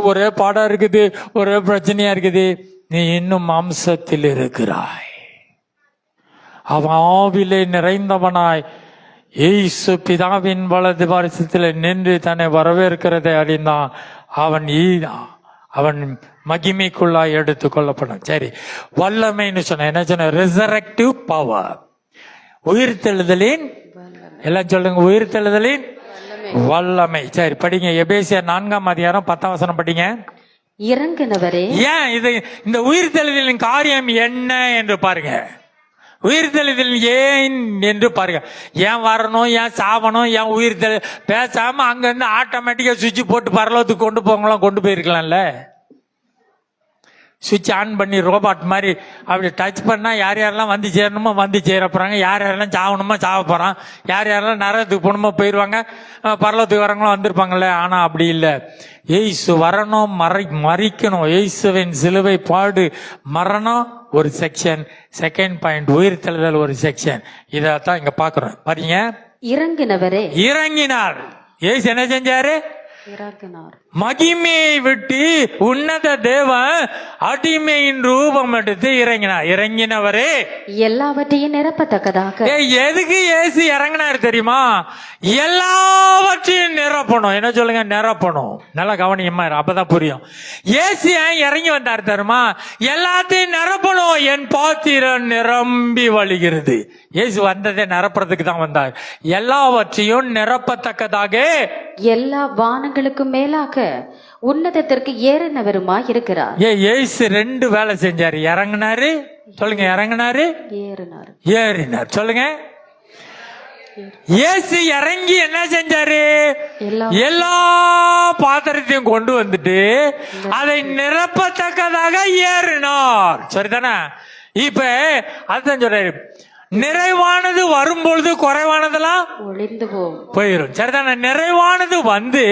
ஒரே பாடம் இருக்குது, ஒரே பிரச்சனையா இருக்குது. நீ இன்னும் மாம்சத்தில் இருக்கிறாய். அவன் ஆவிலே நிறைந்தவனாய் இயேசு பிதாவின் வலது பாரிசத்தில் நின்று தன்னை வரவேற்கிறதை அறிந்தான். அவன் மகிமைக்குள்ளாய் எடுத்துக் கொள்ளப்படும். சரி, வல்லமைன்னு சொன்ன என்ன சொன்ன? ரிசரக்டிவ் பவர், உயிர்த்தெழுதலின். எல்லாம் சொல்லுங்க, உயிர்த்தெழுதலின் வல்லமை. சரி, படிங்க. எபேசியர் 4:10 படிங்க. இறங்குனவரே. ஏன் இந்த உயிர்த்தெழுதலின் காரியம் என்ன என்று பாருங்க. உயிர்த்தெழுதல் ஏன் என்று பாருங்க. ஏன் வரணும், ஏன் சாவணும், ஏன் உயிர்த்தெழு பேசாம அங்க இருந்து ஆட்டோமேட்டிக்கா சுவிட்ச் போட்டு பரலோகத்துக்கு கொண்டு போங்களாம், கொண்டு போயிருக்கலாம்ல. சுவிட்ச் ஆன் பண்ணி ரோபாட் மாதிரி அப்படி டச் பண்ணா யார் யாரெல்லாம் வந்து சேரணுமோ வந்து சேர போறாங்க, யார் யாரெல்லாம் சாவணுமோ சாவ போறான், யார் யாரெல்லாம் நரகத்துக்கு போகணுமோ போயிடுவாங்க, பரலோகத்துக்கு வரவங்களும் வந்திருப்பாங்கல்ல. ஆனா அப்படி இல்லை. இயேசு வரணும், மறிக்கணும். இயேசுவின் சிலுவை பாடு, மரணம் ஒரு செக்ஷன், செகண்ட் பாயிண்ட் உயிர்த்தெழுதல் ஒரு செக்ஷன். இதான் இங்க பாக்குறோம். பாருங்க, இறங்கினவரே. இறங்கினார். இயேசு என்ன செஞ்சாரு? மகிமையை விட்டு உன்னத தேவன் அடிமையின் ரூபம் எடுத்து இறங்கினார். இறங்கினவரே எல்லாவற்றையும் நிரப்பத்தக்கதாக. எதுக்கு இயேசு இறங்கினார் தெரியுமா? எல்லாவற்றையும் நிரப்பணும். என்ன சொல்லுங்க? நிரப்பணும். நல்லா கவனியமா, அப்பதான் புரியும். இயேசு ஏன் இறங்கி வந்தார் தெரியுமா? எல்லாத்தையும் நிரப்பணும். என் பாத்திரம் நிரம்பி வழிகிறது. இயேசு வந்ததே நிரப்புறதுக்கு தான் வந்தார். எல்லாவற்றையும் நிரப்பத்தக்கதாக, எல்லா வானங்களுக்கும் மேலாக உன்னதத்திற்கு ஏறினவருமாய் இருக்கிறார். இயேசு 2 வேலை செஞ்சாரு. இறங்கினாரு. சொல்லுங்க, இறங்கினாரு, ஏறினார். ஏறினார். சொல்லுங்க. இயேசு இறங்கி என்ன செஞ்சாரு? எல்லா பாத்திரத்தையும் கொண்டு வந்துட்டு அதை நிரப்பத்தக்கதாக ஏறினார். சரிதானே? இப்ப அதுதான் சொல்றாரு, நிறைவானது வரும்பொழுது குறைவானதெல்லாம் ஒளிந்து போயிடும். சரிதானே? நிறைவானது வந்து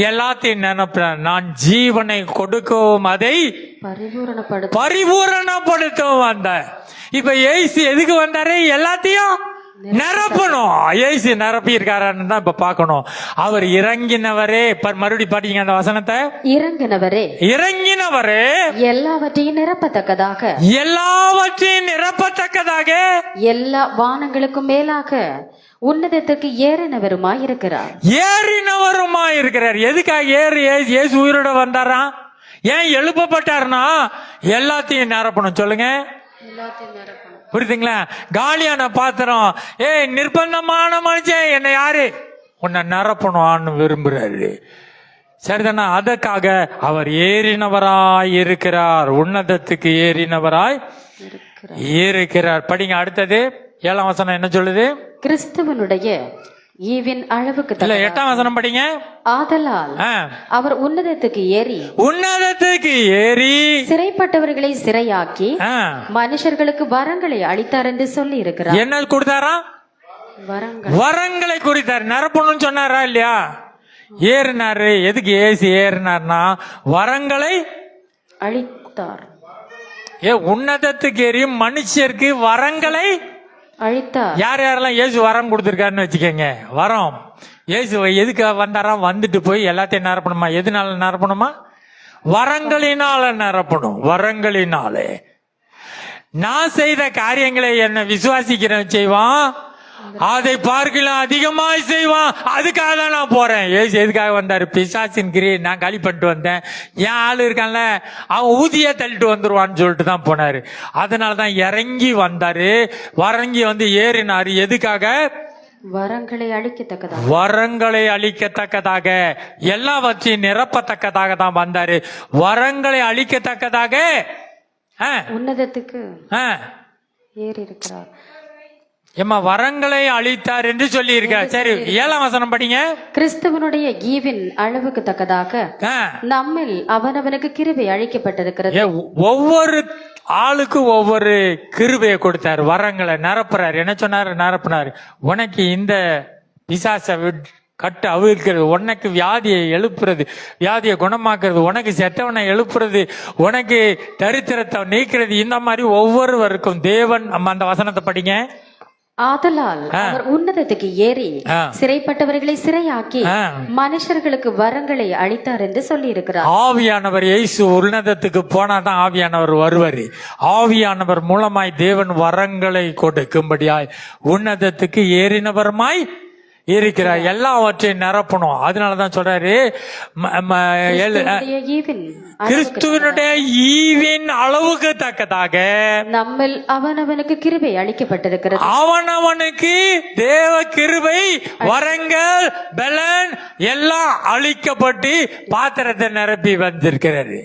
எல்லாத்தையும் நினைப்பேன். நான் ஜீவனை கொடுக்கவும் அதை பரிபூரணப்படுத்தவும் வந்தேன். இப்ப இயேசு எதுக்கு வந்தாரு? எல்லாத்தையும் நிரப்பணும். இயேசு நிரப்பி இருக்காருன்னு தான் இப்ப பாக்கணும். அவர் இறங்கினவரே. மறுபடி பாத்தீங்க அந்த வசனத்தை. இறங்கினவரே, இறங்கினவரே எல்லாவற்றையும் நிரப்பத்தக்கதாக, எல்லாவற்றையும் நிரப்பத்தக்கதாக, எல்லா வானங்களுக்கும் மேலாக உன்னதத்திற்கு ஏறினவருமாய் இருக்கிறார். ஏறினவருமாய் இருக்கிறார். எதுக்காக இயேசு உயிரோட வந்தாரா? ஏன் எழுப்பப்பட்டாருன்னா எல்லாத்தையும் நிரப்பணும். சொல்லுங்க, எல்லாத்தையும் நிரப்பணும். புரியுதுங்களா? காலியான பாத்திரம், நிர்பந்தமான மனுஷன், என்ன யாரு உன்னை நிரப்பணும் விரும்புறாரு. சரிதானா? அதற்காக அவர் ஏறினவராய் இருக்கிறார். உன்னதத்துக்கு ஏறினவராய் இருக்கிறார். படிங்க அடுத்தது 7ஆம் வசனம் என்ன சொல்லுது? கிறிஸ்துவனுடைய ஈவின் அளவுக்கு இல்ல தக்கதாக. 8ஆம் வசனம் படிங்க. ஆதலால் ஆ. அவர் உன்னதத்துக்கு ஏறி உன்னதத்துக்கு ஏறி சிறைப்பட்டவர்களை சிறையாக்கி ஆ, மனுஷர்களுக்கு வரங்களை அளித்தார் என்று சொல்லி இருக்கிறார். என்ன கொடுத்தாரா? வரங்கள் வரங்களை குறித்தார். நிரப்பணும்னு சொன்னாரா இல்லையா? ஏறினாரு. எதுக்கு ஏசி ஏறினார்னா வரங்களை அளித்தார். உன்னதத்துக்கு ஏறி மனுஷருக்கு வரங்களை அளித்தார். யார் யாரெல்லாம் இயேசு வரம் கொடுத்திருக்காருன்னு வச்சுக்கோங்க. வரம் இயேசு எதுக்கு வந்தாரா? வந்துட்டு போய் எல்லாத்தையும் நிரப்பணுமா? எதுனால நிரப்பணுமா? வரங்களினால நிரப்பணும். வரங்களினாலே நான் செய்த காரியங்களை என்ன விசுவாசிக்கிறேன் செய்வான், அதை பார்க்கலாம் அதிகமாய் செய்வான். அதுக்காக தான் நான் போறேன். ஏசு எதுக்காக வந்தாரு? பிசாசின் கிரியை நான் காலி பண்ணிட்டு வந்தேன். என் ஆளு இருக்கான்ல, அவன் ஊதிய தள்ளிட்டு வந்துருவான்னு சொல்லிட்டு தான் போனாரு. அதனாலதான் இறங்கி வந்தாரு. வரங்கி வந்து ஏறினாரு. எதுக்காக? வரங்களை அளிக்கத்தக்கதாக. வரங்களை அளிக்கத்தக்கதாக, எல்லாவற்றையும் நிரப்பத்தக்கதாக தான் வந்தாரு. வரங்களை அளிக்கத்தக்கதாக உன்னதத்துக்கு ஆ, ஏறி இருக்கிறார். ஏமா வரங்களை அளித்தார் என்று சொல்லி இருக்கார். சரி, 7ஆம் வசனம் படிங்க. கிறிஸ்துவனுடைய ஈவின் அளவுக்கு தக்கதாக ஆ, நம்மில் அவனவனுக்கு கிருபை அளிக்கப்பட்டிருக்கிறது. ஒவ்வொரு ஆளுக்கு ஒவ்வொரு கிருபையை கொடுத்தாரு. வரங்களை நிரப்புறாரு. என்ன சொன்னாரு? நிரப்புனாரு. உனக்கு இந்த பிசாசை கட்டு அவிழ்க்கிறது, உனக்கு வியாதியை எழுப்புறது, வியாதியை குணமாக்குறது, உனக்கு செத்தவனை எழுப்புறது, உனக்கு தரித்திரத்தை நீக்கிறது, இந்த மாதிரி ஒவ்வொருவருக்கும் தேவன். அந்த வசனத்தை படிங்க. ஆதலால் அவர் உன்னதத்துக்கு ஏறி சிறைப்பட்டவர்களை சிறையாக்கி மனுஷர்களுக்கு வரங்களை அளித்தார் என்று சொல்லி இருக்கிறார். ஆவியானவர் இயேசு உன்னதத்துக்கு போனாதான் ஆவியானவர் வருவாரு. ஆவியானவர் மூலமாய் தேவன் வரங்களை கொடுக்கும்படியாய் உன்னதத்துக்கு ஏறினவருமாய் இருக்கிறார். எல்லாவற்றையும் நிரப்பணும். அதனாலதான் சொல்றாரு, கிறிஸ்துவனுடைய ஈவின் அளவுக்கு தக்கதாக நம்மில் அவனவனுக்கு கிருபை அளிக்கப்பட்டிருக்கிறது. அவனவனுக்கு தேவ கிருபை, வரங்கள், பலன் எல்லாம் அளிக்கப்பட்டு பாத்திரத்தை நிரப்பி வந்திருக்கிறாரு.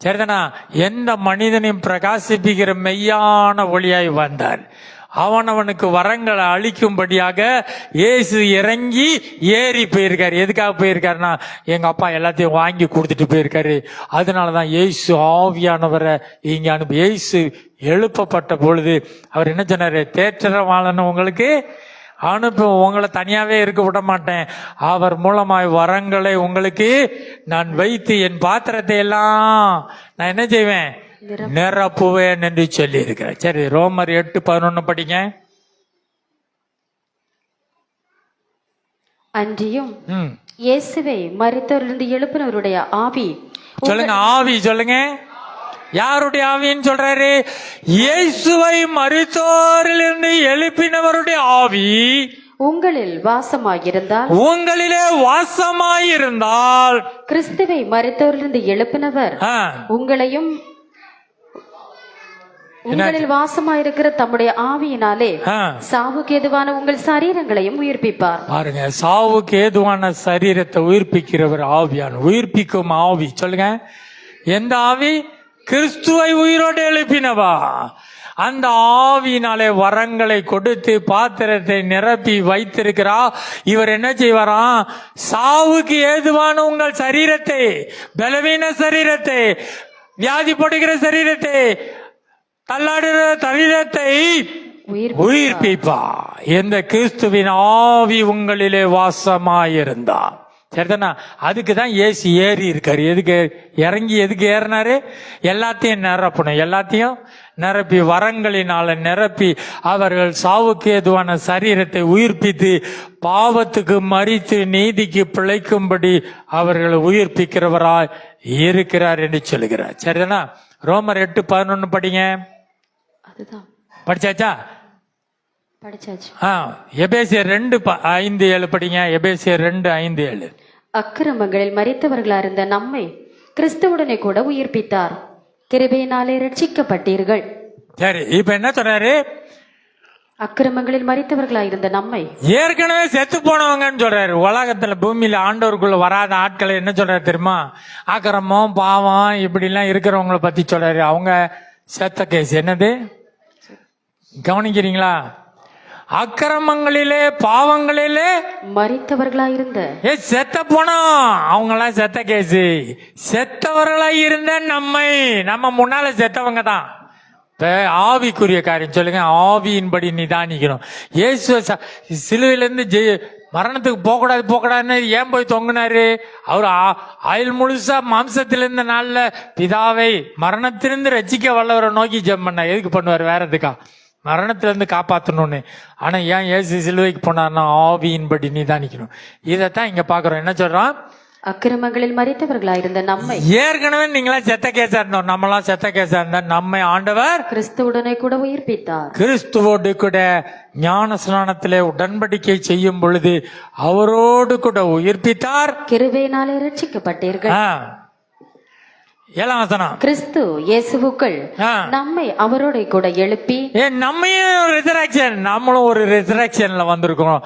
சரிதானா? எந்த மனிதனையும் பிரகாசிப்பிக்கிற மெய்யான ஒளியாய் வந்தார். அவனவனுக்கு வரங்களை அளிக்கும்படியாக இயேசு இறங்கி ஏறி போயிருக்காரு. எதுக்காக போயிருக்காருன்னா, எங்க அப்பா எல்லாத்தையும் வாங்கி கொடுத்துட்டு போயிருக்காரு. அதனாலதான் இயேசு ஆவியானவரை இங்க அனுப்பி. இயேசு எழுப்பப்பட்ட பொழுது அவர் என்ன சொன்னாரு? தேற்றரவாளன் உங்களுக்கு அனுப்ப, உங்களை தனியாவே இருக்க விட மாட்டேன். அவர் மூலமாய் வரங்களை உங்களுக்கு நான் வைத்து என் பாத்திரத்தை எல்லாம் நான் என்ன செய்வேன்? நிரப்புவேன் என்று சொல்லி இருக்கிறேன். சரி, ரோமர் 8:11 படிங்க. அன்றியும் இயேசுவை மரித்தோரிலிருந்து எழுப்பினவருடைய ஆவி. சொல்லுங்க, ஆவி சொல்லுங்க. யாருடைய ஆவின்னு சொல்றாரு? இயேசுவை மரித்தோரிலிருந்து எழுப்பினவருடைய ஆவி உங்களில் வாசமாயிருந்தால், உங்களிலே வாசமாயிருந்தால், கிறிஸ்துவை மரித்தோரிலிருந்து எழுப்பினவர் உங்களையும் உங்களில் வாசமாயிருக்கிற தம்முடைய ஆவியினாலே சாவுக்கு ஏதுவான உங்கள் சரீரங்களையும் உயிர்ப்பிப்பார். பாருங்க, சாவுக்கு ஏதுவான சரீரத்தை உயிர்ப்பிக்கிறவர் ஆவியான. உயிர்ப்பிக்கும் ஆவி சொல்லுங்க. எந்த ஆவி? கிறிஸ்துவை உயிரோடு எழுப்பினவா. அந்த ஆவியினாலே வரங்களை கொடுத்து பாத்திரத்தை நிரப்பி வைத்திருக்கிறா. இவர் என்ன செய்வாராம்? சாவுக்கு ஏதுவான உங்கள் சரீரத்தை, பலவீன சரீரத்தை, வியாதிப்படுகிற சரீரத்தை, தள்ளாடுகிற சரீரத்தை உயிர்ப்பிப்பா. எந்த கிறிஸ்துவின் ஆவி உங்களிலே வாசமாயிருந்தா. சரிதானா? அதுக்குதான் இயேசு ஏறி இருக்காரு. எதுக்கு இறங்கி எதுக்கு ஏறினாரு? எல்லாத்தையும் நிரப்பணும். எல்லாத்தையும் நிரப்பி வரங்களினால நிரப்பி அவர்கள் சாவுக்கு ஏதுவான சரீரத்தை உயிர்ப்பித்து பாவத்துக்கு மரித்து நீதிக்கு பிழைக்கும்படி அவர்களை உயிர்ப்பிக்கிறவராய் இருக்கிறார் என்று சொல்லுகிறார். சரிதானா? ரோமர் 8:11 படிங்க. அதுதான் படிச்சாச்சா? படிச்சாச்சு. எபேசியர் 2:5-7 படிங்க. எபேசியர் 2:5-7. அக்கிரமங்களில் மரித்தவர்களா இருந்த நம்மை கிறிஸ்துவுடனே கூட உயிர்ப்பித்தார். கிருபையினாலே ரட்சிக்கப்பட்டீர்கள். சரி, இப்ப என்ன சொல்றாரு? அக்கிரமங்களில் மரித்தவர்களா இருந்த நம்மை, ஏற்கனவே செத்து போனவங்கன்னு சொல்றாரு. உலகத்துல பூமியில ஆண்டவருக்குள்ள வராத ஆட்களை என்ன சொல்றாரு தெரியுமா? அக்கிரமம், பாவம் இப்படி எல்லாம் இருக்கிறவங்களை பத்தி சொல்றாரு. அவங்க செத்த கேஸ். என்னது கவனிக்கிறீங்களா? அக்கிரமங்களிலே பாவங்களிலே மரித்தவர்களாயிருந்த செத்த போனோம். அவங்கெல்லாம் செத்த கேசு. செத்தவர்களாய் இருந்த நம்ம முன்னால செத்தவங்க தான். இப்ப ஆவிக்குரிய காரியம் சொல்லுங்க. ஆவியின்படி நிதானிக்கணும். இயேசு சிலுவையிலிருந்து மரணத்துக்கு போகக்கூடாதுன்னு ஏன் போய் தொங்குனாரு? அவர் ஆயுள் முழுசா மாம்சத்தில் இருந்த நாள்ல பிதாவை மரணத்திலிருந்து ரட்சிக்க வல்லவரை நோக்கி ஜெபம் பண்ண. எதுக்கு பண்ணுவார்? வேற எதுக்கா? மரணத்திலிருந்து காப்பாற்றணும்னு. ஆனா ஏன் இயேசு சிலுவைக்கு போனார்னா ஆவியின்படி நிதானிக்கணும். இதைத்தான் இங்க பாக்குறோம். என்ன சொல்றான்? அக்கிரமங்களில் மரித்தவர்களாயிருந்த நம்மை. ஏற்கனவே நீங்களா செத்த கேசா இருந்தோம். நம்மளாம் செத்த கேசா இருந்த நம்மை ஆண்டவர் கிறிஸ்துவுடனே கூட உயிர்ப்பித்தார். கிறிஸ்துவோடு கூட ஞான ஸ்நானத்திலே உடன்படிக்கை செய்யும் பொழுது அவரோடு கூட உயிர்ப்பித்தார். கிருபையினாலே ரட்சிக்கப்பட்டீர்கள். 7ஆம் வசனம். கிறிஸ்து இயேசுவுக்குள் நம்மை அவரோட கூட எழுப்பி. நம்மையும் ரிசரக்ஷன், நம்மளும் ஒரு ரிசரக்ஷன்ல வந்திருக்கிறோம்.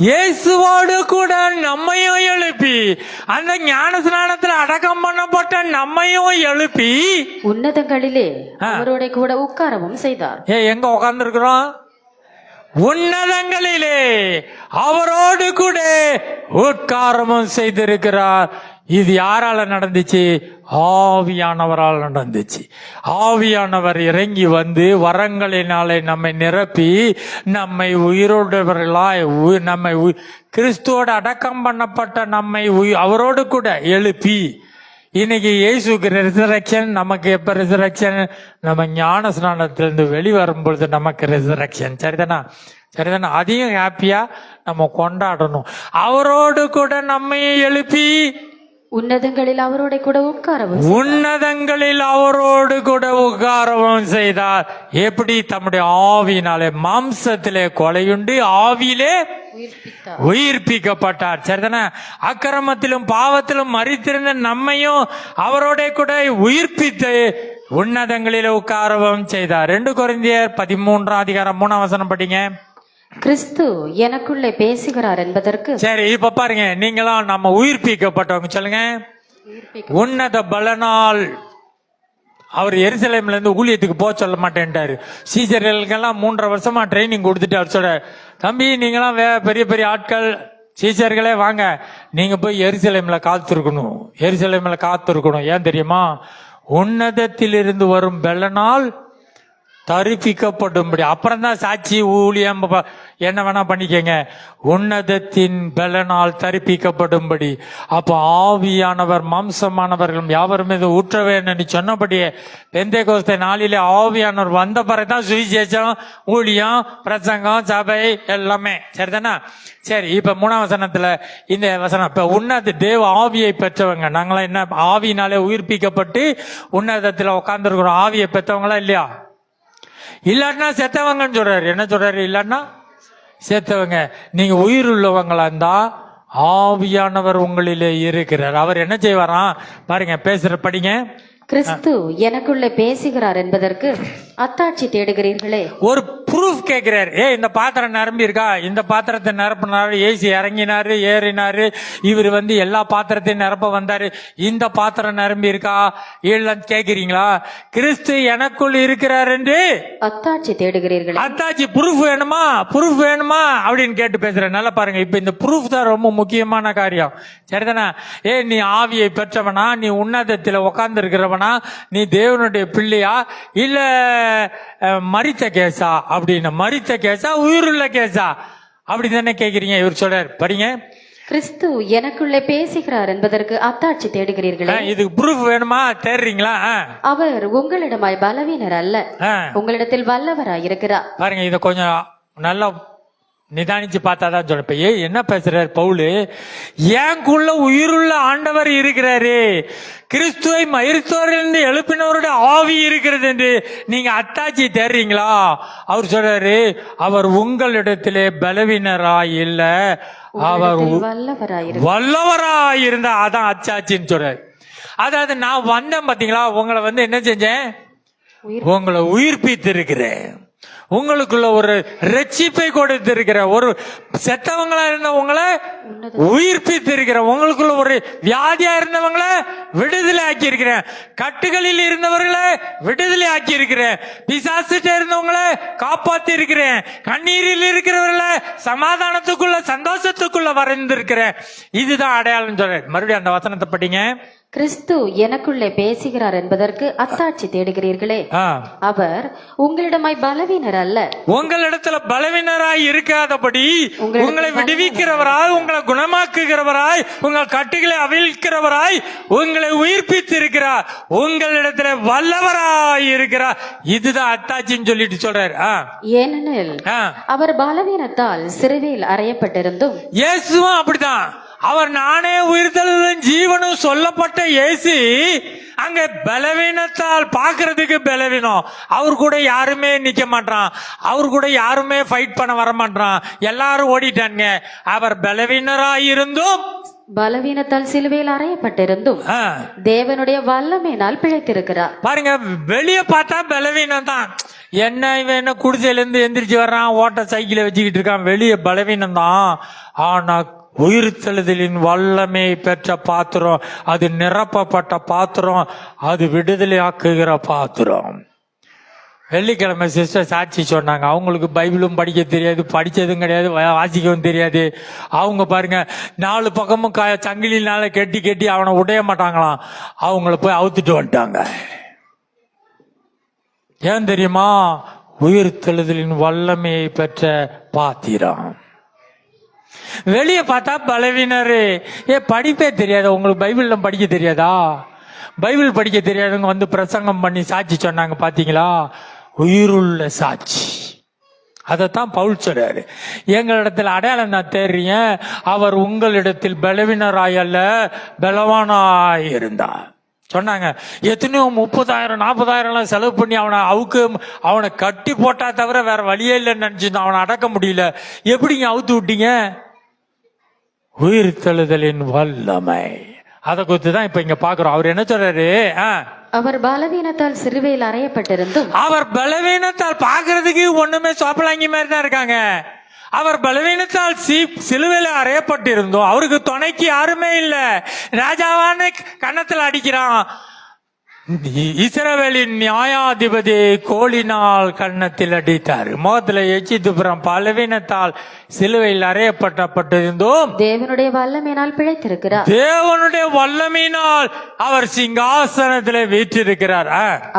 இயேசுவோடு கூட நம்மையும் எழுப்பி, அந்த ஞான ஸ்நானத்துல அடக்கம் பண்ணப்பட்ட நம்மையும் எழுப்பி உன்னதங்களிலே அவரோட கூட உட்காரவும் செய்தார். எங்க உட்கார்ந்து இருக்கிறோம்? உன்னதங்களிலே அவரோடு கூட உட்காரமும் செய்திருக்கிறார். இது யாரால நடந்துச்சு? ஆவியானவரால் நடந்துச்சு. ஆவியானவர் இறங்கி வந்து வரங்களினாலே நம்மை நிரப்பி நம்மை உயிரோடவர்களாய் நம்மை கிறிஸ்துவோட அடக்கம் பண்ணப்பட்ட நம்மை அவரோடு கூட எழுப்பி இன்னைக்கு இயேசுக்கு ரிசரக்ஷன். நமக்கு எப்ப ரிசரக்ஷன்? நம்ம ஞான ஸ்நானத்திலிருந்து வெளிவரும் பொழுது நமக்கு ரிசரக்ஷன். சரிதானா? சரிதானா? அதையும் ஹாப்பியா நம்ம கொண்டாடணும். அவரோடு கூட நம்மையை எழுப்பி உன்னதங்களில் அவரோட கூட உட்காரவும் உன்னதங்களில் அவரோடு கூட உட்காரவும் செய்தார். எப்படி? தம்முடைய ஆவியினாலே மாம்சத்திலே கொலையுண்டு ஆவியிலே உயிர்ப்பிக்கப்பட்டார். சரிதானே? அக்கிரமத்திலும் பாவத்திலும் மரித்திருந்த நம்மையும் அவரோட கூட உயிர்ப்பித்து உன்னதங்களிலே உட்காரவும் செய்தார். 2 கொரிந்தியர் 13ஆம் அதிகாரம் 3ஆம் வசனம் படிங்க. கிறிஸ்து எனக்குள்ளே பேசுகிறார் என்பதற்கு. சரி, இப்ப பாருங்க, நீங்களும் நம்ம உயிர்ப்பிக்கப்பட்டவங்க. சொல்லுங்க. உன்னத பலனால் அவர் எருசலேம்ல இருந்து ஊழியத்துக்கு போக சொல்ல மாட்டேன்ட்டாரு. சீசர்களுக்கெல்லாம் 3.5 வருஷமா ட்ரைனிங் கொடுத்துட்டு அவர் சொல்ற, தம்பி நீங்களாம் பெரிய பெரிய ஆட்கள், சீசர்களே வாங்க, நீங்க போய் எருசலேம்ல காத்திருக்கணும். எருசலேம்ல காத்திருக்கணும். ஏன் தெரியுமா? உன்னதத்திலிருந்து வரும் பலனால் தரிப்பிக்கப்படும்படி. அப்புறம் தான் சாட்சி ஊழியம் என்ன வேணா பண்ணிக்கங்க. உன்னதத்தின் பலனால் தரிப்பிக்கப்படும்படி. அப்போ ஆவியானவர் மாம்சமானவர்களும் யாவரும் மீது ஊற்ற வேண்டும் சொன்னபடியே பெந்தேகோஸ்தே நாளிலே ஆவியானவர் வந்த பிறகுதான் சுவிசேஷம், ஊழியம், பிரசங்கம், சபை எல்லாமே. சரிதானா? சரி, இப்ப 3ஆம் வசனத்துல இந்த வசனம், இப்ப உன்னத தேவ ஆவியை பெற்றவங்க நாங்களாம் என்ன? ஆவியினாலே உயிர்ப்பிக்கப்பட்டு உன்னதத்துல உட்கார்ந்து இருக்கிறோம். ஆவியை பெற்றவங்களா இல்லையா? இல்லாட்டினா செத்தவங்கன்னு சொல்றாரு. என்ன சொல்றாரு? இல்லாட்டினா செத்தவங்க. நீங்க உயிர் உள்ளவங்களா இருந்தா ஆவியானவர் உங்களிலே இருக்கிறார். அவர் என்ன செய்வாராம் பாருங்க, பேசுற படிங்க. கிறிஸ்து எனக்குள்ளே பேசுகிறார் என்பதற்கு அத்தாட்சி தேடுகிறீர்களே. ஒரு ப்ரூஃப் கேட்கிறார். இந்த பாத்திரம் நிரம்பி இருக்கா? இந்த பாத்திரத்தை நிரப்பினாரு. ஏசி இறங்கினாரு, ஏறினாரு. இவர் எல்லா பாத்திரத்தையும் நிரப்ப வந்தாரு. இந்த பாத்திரம் நிரம்பி இருக்கா இல்லன்னு கேக்குறீங்களா? கிறிஸ்து எனக்குள் இருக்கிறார் என்று அத்தாட்சி தேடுகிறீர்களே. அத்தாட்சி ப்ரூஃப் வேணுமா? ப்ரூஃப் வேணுமா அப்படின்னு கேட்டு பேசுறேன். நல்லா பாருங்க, இப்ப இந்த ப்ரூஃப் தான் ரொம்ப முக்கியமான காரியம். சரிதானா? நீ ஆவியை பெற்றவனா? நீ உன்னதத்தில் உட்கார்ந்து இருக்கிறவனா? நீ தேவனுடைய பிள்ளையா? இல்ல மரித்த கேசா? அப்படின்னு மரித்த கேசா உயிருள்ள கேசா அப்படி தானே கேக்குறீங்க. இவர் சொல்றார் படிங்க. கிறிஸ்து எனக்குள்ளே பேசுகிறார் என்பதற்கு அத்தாட்சி தேடுகிறீர்களே. இதுக்கு ப்ரூஃப் வேணுமா? தேடுறீங்களா? அவர் உங்களிடமாய் பலவீனர் அல்ல, உங்களிடத்தில் வல்லவராய் இருக்கிறார். பாருங்க, இத கொஞ்சம் நல்லா நிதானிச்சு பார்த்தாதான் சொல்ல. என்ன பேசுறாரு பவுலு? ஏங்குள்ள உயிருள்ள ஆண்டவர் இருக்கிறாரு, கிறிஸ்துவை மரித்தோரிலிருந்து எழுப்பினவருடைய ஆவி இருக்கிறது என்று நீங்க அத்தாட்சி தேடுறீங்களா? அவர் சொல்றாரு, அவர் உங்களிடத்திலே பலவீனராய் இல்ல, அவர் வல்லவராய் இருந்தா அதான் அச்சாட்சின்னு சொல்றாரு. அதாவது நான் வந்தேன் பாத்தீங்களா, உங்களை என்ன செஞ்சேன்? உங்களை உயிர்ப்பித்து இருக்கிறேன். உங்களுக்குள்ள ஒரு ரட்சிப்பை கொடுத்திருக்கிற, ஒரு செத்தவங்களா இருந்தவங்களை உயிர்ப்பித்து இருக்கிற, உங்களுக்குள்ள ஒரு வியாதியா இருந்தவங்களை விடுதலை ஆக்கி இருக்கிறேன். கட்டுகளில் இருந்தவர்களை விடுதலை ஆக்கி இருக்கிறேன். பிசாசிட்ட இருந்தவங்களை காப்பாத்தி இருக்கிறேன். கண்ணீரில் இருக்கிறவர்களை சமாதானத்துக்குள்ள சந்தோஷத்துக்குள்ள வரைந்திருக்கிறேன். இதுதான் அடையாளம் சொல்றேன். மறுபடியும் அந்த வசனத்தை படிங்க. கிறிஸ்து எனக்குள்ளே பேசுகிறார் என்பதற்கு அத்தாட்சி தேடுகிறீர்களே, அவர் உங்களிடமாய் பலவீனர் அல்ல. உங்களிடத்துல பலவீனராய் இருக்காதபடி உங்களை விடுவிக்கிறவராய், உங்களை குணமாக்குகிறவராய், உங்கள் கட்டுகளை அவிழ்க்கிறவராய், உங்களை உயிர்ப்பித்து இருக்கிறார். உங்களிடத்துல வல்லவராய் இருக்கிறார். இதுதான் அத்தாட்சின்னு சொல்லிட்டு சொல்றாரு. ஏனெனில் அவர் பலவீனத்தால் சிறுவையில் அறையப்பட்டிருந்தும். இயேசுவும் அப்படிதான். அவர் நானே உயிர்த்தெழுதலும் ஜீவனும் சொல்லப்பட்ட இயேசு அங்க பலவீனத்தால் பாக்குறதுக்கு பலவீனம். அவர் கூட யாருமே நிக்க மாட்டான். அவர் கூட யாருமே ஃபைட் பண்ண வர மாட்டான். எல்லாரும் ஓடிட்டாங்க. அவர் பலவீனராயிருந்தும், பலவீனத்தால் சிலுவையில் அறையப்பட்டிருந்தும் தேவனுடைய வல்லமையினால் பிழைத்திருக்கிறார். பாருங்க, வெளியே பார்த்தா பலவீனம் தான். என்ன குடிசையில இருந்து எந்திரிச்சு வர்றான், ஓட்ட சைக்கிளை வச்சுக்கிட்டு இருக்கான், வெளியே பலவீனம் தான். ஆனா உயிர்த்தெழுதலின் வல்லமை பெற்ற பாத்திரம், அது நிரப்பப்பட்ட பாத்திரம், அது விடுதலை ஆக்குகிற பாத்திரம். வெள்ளிக்கிழமை சிஸ்டர் சாட்சி சொன்னாங்க. அவங்களுக்கு பைபிளும் படிக்க தெரியாது, படிச்சதும் கிடையாது, வாசிக்கவும் தெரியாது. அவங்க பாருங்க 4 பக்கமும் சங்கிலினால கெட்டி கெட்டி அவனை உடைய மாட்டாங்களாம். அவங்கள போய் அவுத்துட்டு வந்துட்டாங்க. ஏன் தெரியுமா? உயிர்த்தெழுதலின் வல்லமையை பெற்ற பாத்திரம். வெளியே பார்த்தா பலவீனரு. படிப்பே தெரியாது. உங்களுக்கு பைபிள்ல படிக்க தெரியாதா? பைபிள் படிக்க தெரியாதவங்க வந்து பிரசங்கம் பண்ணி சாட்சி சொன்னாங்க. பாத்தீங்களா? உயிருள்ள சாட்சி. அதைத்தான் பவுல் சொல்றாரு. எங்களிடத்தில் அடையாளம் நான் தேடுறீங்க. அவர் உங்களிடத்தில் பலவீனராய் அல்ல பலவானாய் இருந்தார் சொன்னாங்க. எத்தனையோ 30,000 40,000 செலவு பண்ணி அவனை கட்டி போட்டா தவிர வேற வழியே இல்லைன்னு நினைச்சிருந்தோம். அவனை அடக்க முடியல. எப்படிங்க அவுத்து விட்டீங்க? உயிர்த்தெழுதலின் வல்லமை. அதை குறித்து தான் இப்ப இங்க பாக்குறோம். அவர் என்ன சொல்றாரு? அவர் பலவீனத்தால் சிறுவையில் அறையப்பட்டிருந்தும். அவர் பலவீனத்தால் பாக்குறதுக்கு ஒண்ணுமே சோப்பலாங்கி மாதிரி தான் இருக்காங்க. அவர் பலவீனத்தால் சிலுவையில அறையப்பட்டிருந்தோம். அவருக்கு துணைக்கு யாருமே இல்ல. ராஜாவான கன்னத்தில் அடிக்கிறான். இஸ்ரவேலின் நியாயாதிபதி கோலினால் கன்னத்தில் அடித்தார். முகத்துல எச்சி துப்புறம். பலவீனத்தால் சிலுவையில் அறையப்பட்டிருந்தோம். தேவனுடைய வல்லமையினால் பிழைத்திருக்கிறார். தேவனுடைய வல்லமையினால் அவர் சிங்காசனத்திலே வீற்றிருக்கிறார்.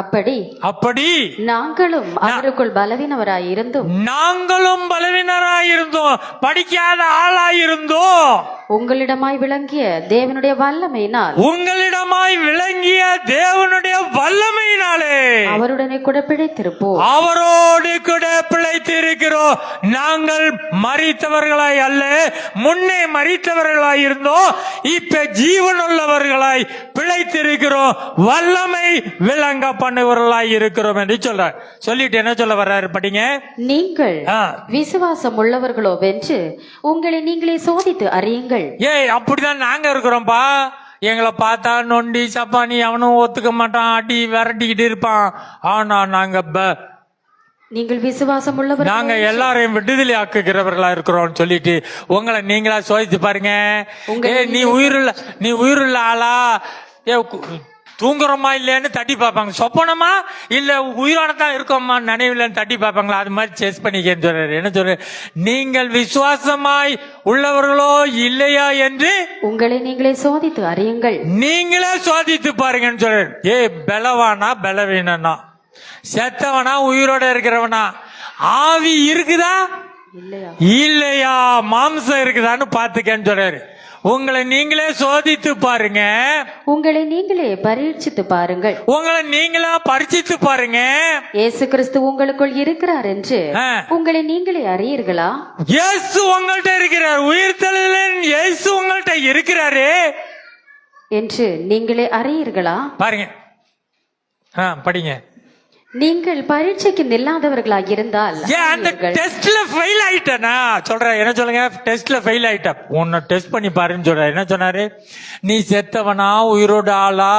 அப்படி நாங்களும் அவருக்குள் பலவீனராயிருந்தும், படிக்காத ஆளாயிருந்தோம், உங்களிடமாய் விளங்கிய தேவனுடைய வல்லமையினாலே அவருடனே கூட பிழைத்திருப்போம். அவரோடு கூட பிழைத்திருக்கிறோம். நாங்கள் மரித்தவர்களாய் அல்ல, முன்னே மரித்தவர்களாய் இருந்தோம், இப்ப ஜீவனுள்ளவர்களாய் பிழைத்திருக்கிறோம், வல்லமை விளங்க பண்ணுவர்களாய் இருக்கிறோம் என்று சொல்றார். சொல்லிட்டு என்ன சொல்ல வர்றாரு படிங்க. நீங்கள் விசுவாசம் உள்ளவர்களோ வென்று உங்களை நீங்களே சோதித்து அறியுங்கள். அப்படிதான் நாங்க இருக்கிறோம்பா. எங்களை பார்த்தா நொண்டி சப்பானி அவனும் ஒத்துக்க மாட்டான், அடி விரட்டிக்கிட்டு இருப்பான். ஆனா நீங்கள் விசுவாசம் உள்ளவர், நாங்க எல்லாரையும் விடுதலை ஆக்குகிறவர்களா இருக்கிறோம் சொல்லிட்டு உங்களை நீங்களா சோதித்து பாருங்க. நீ உயிருள்ள ஆளா, தூங்குறோமா இல்லைன்னு தட்டி பார்ப்பாங்க. சொப்பனமா இல்ல உயிரோட தான் இருக்கோமா நினைவுலன்னு தட்டி பார்ப்பாங்களா? அது மாதிரி செஸ் பண்ணிக்கன்னு சொல்றாரு. என்ன சொல்ற? நீங்கள் விசுவாசமாய் உள்ளவர்களோ இல்லையா என்று உங்களை நீங்களே சோதித்து அறியுங்கள். நீங்களே சோதித்து பாருங்கன்னு சொல்றாரு. பலவானா பலவீனனா, செத்தவனா உயிரோட இருக்கிறவனா, ஆவி இருக்குதா இல்லையா, மாம்சம் இருக்குதான்னு பாத்துக்கன்னு சொல்றாரு. உங்களை நீங்களே சோதித்து பாருங்க. உங்களை நீங்களே பரீட்சித்து பாருங்கள். உங்களை நீங்களா பரிசித்து பாருங்க. இயேசு கிறிஸ்து உங்களுக்குள் இருக்கிறார் என்று உங்களை நீங்களே அறியீர்களா? இயேசு உங்கள்கிட்ட இருக்கிறார். உயிர்த்தெழுதலின் இயேசு உங்கள்கிட்ட இருக்கிறாரு என்று நீங்களே அறியீர்களா? பாருங்க, படிங்க. நீங்கள் பரீட்சைக்கு நில்லாதவர்களாக இருந்தால் அந்த டெஸ்ட்ல ஃபெயில் ஆயிட்டனா சொல்ற. என்ன சொல்லுங்க? டெஸ்ட்ல ஃபெயில் ஆயிட்ட. உன்னை டெஸ்ட் பண்ணி பாருன்னு சொல்ற. என்ன சொன்னாரு? நீ செத்தவனா உயிரோட ஆளா,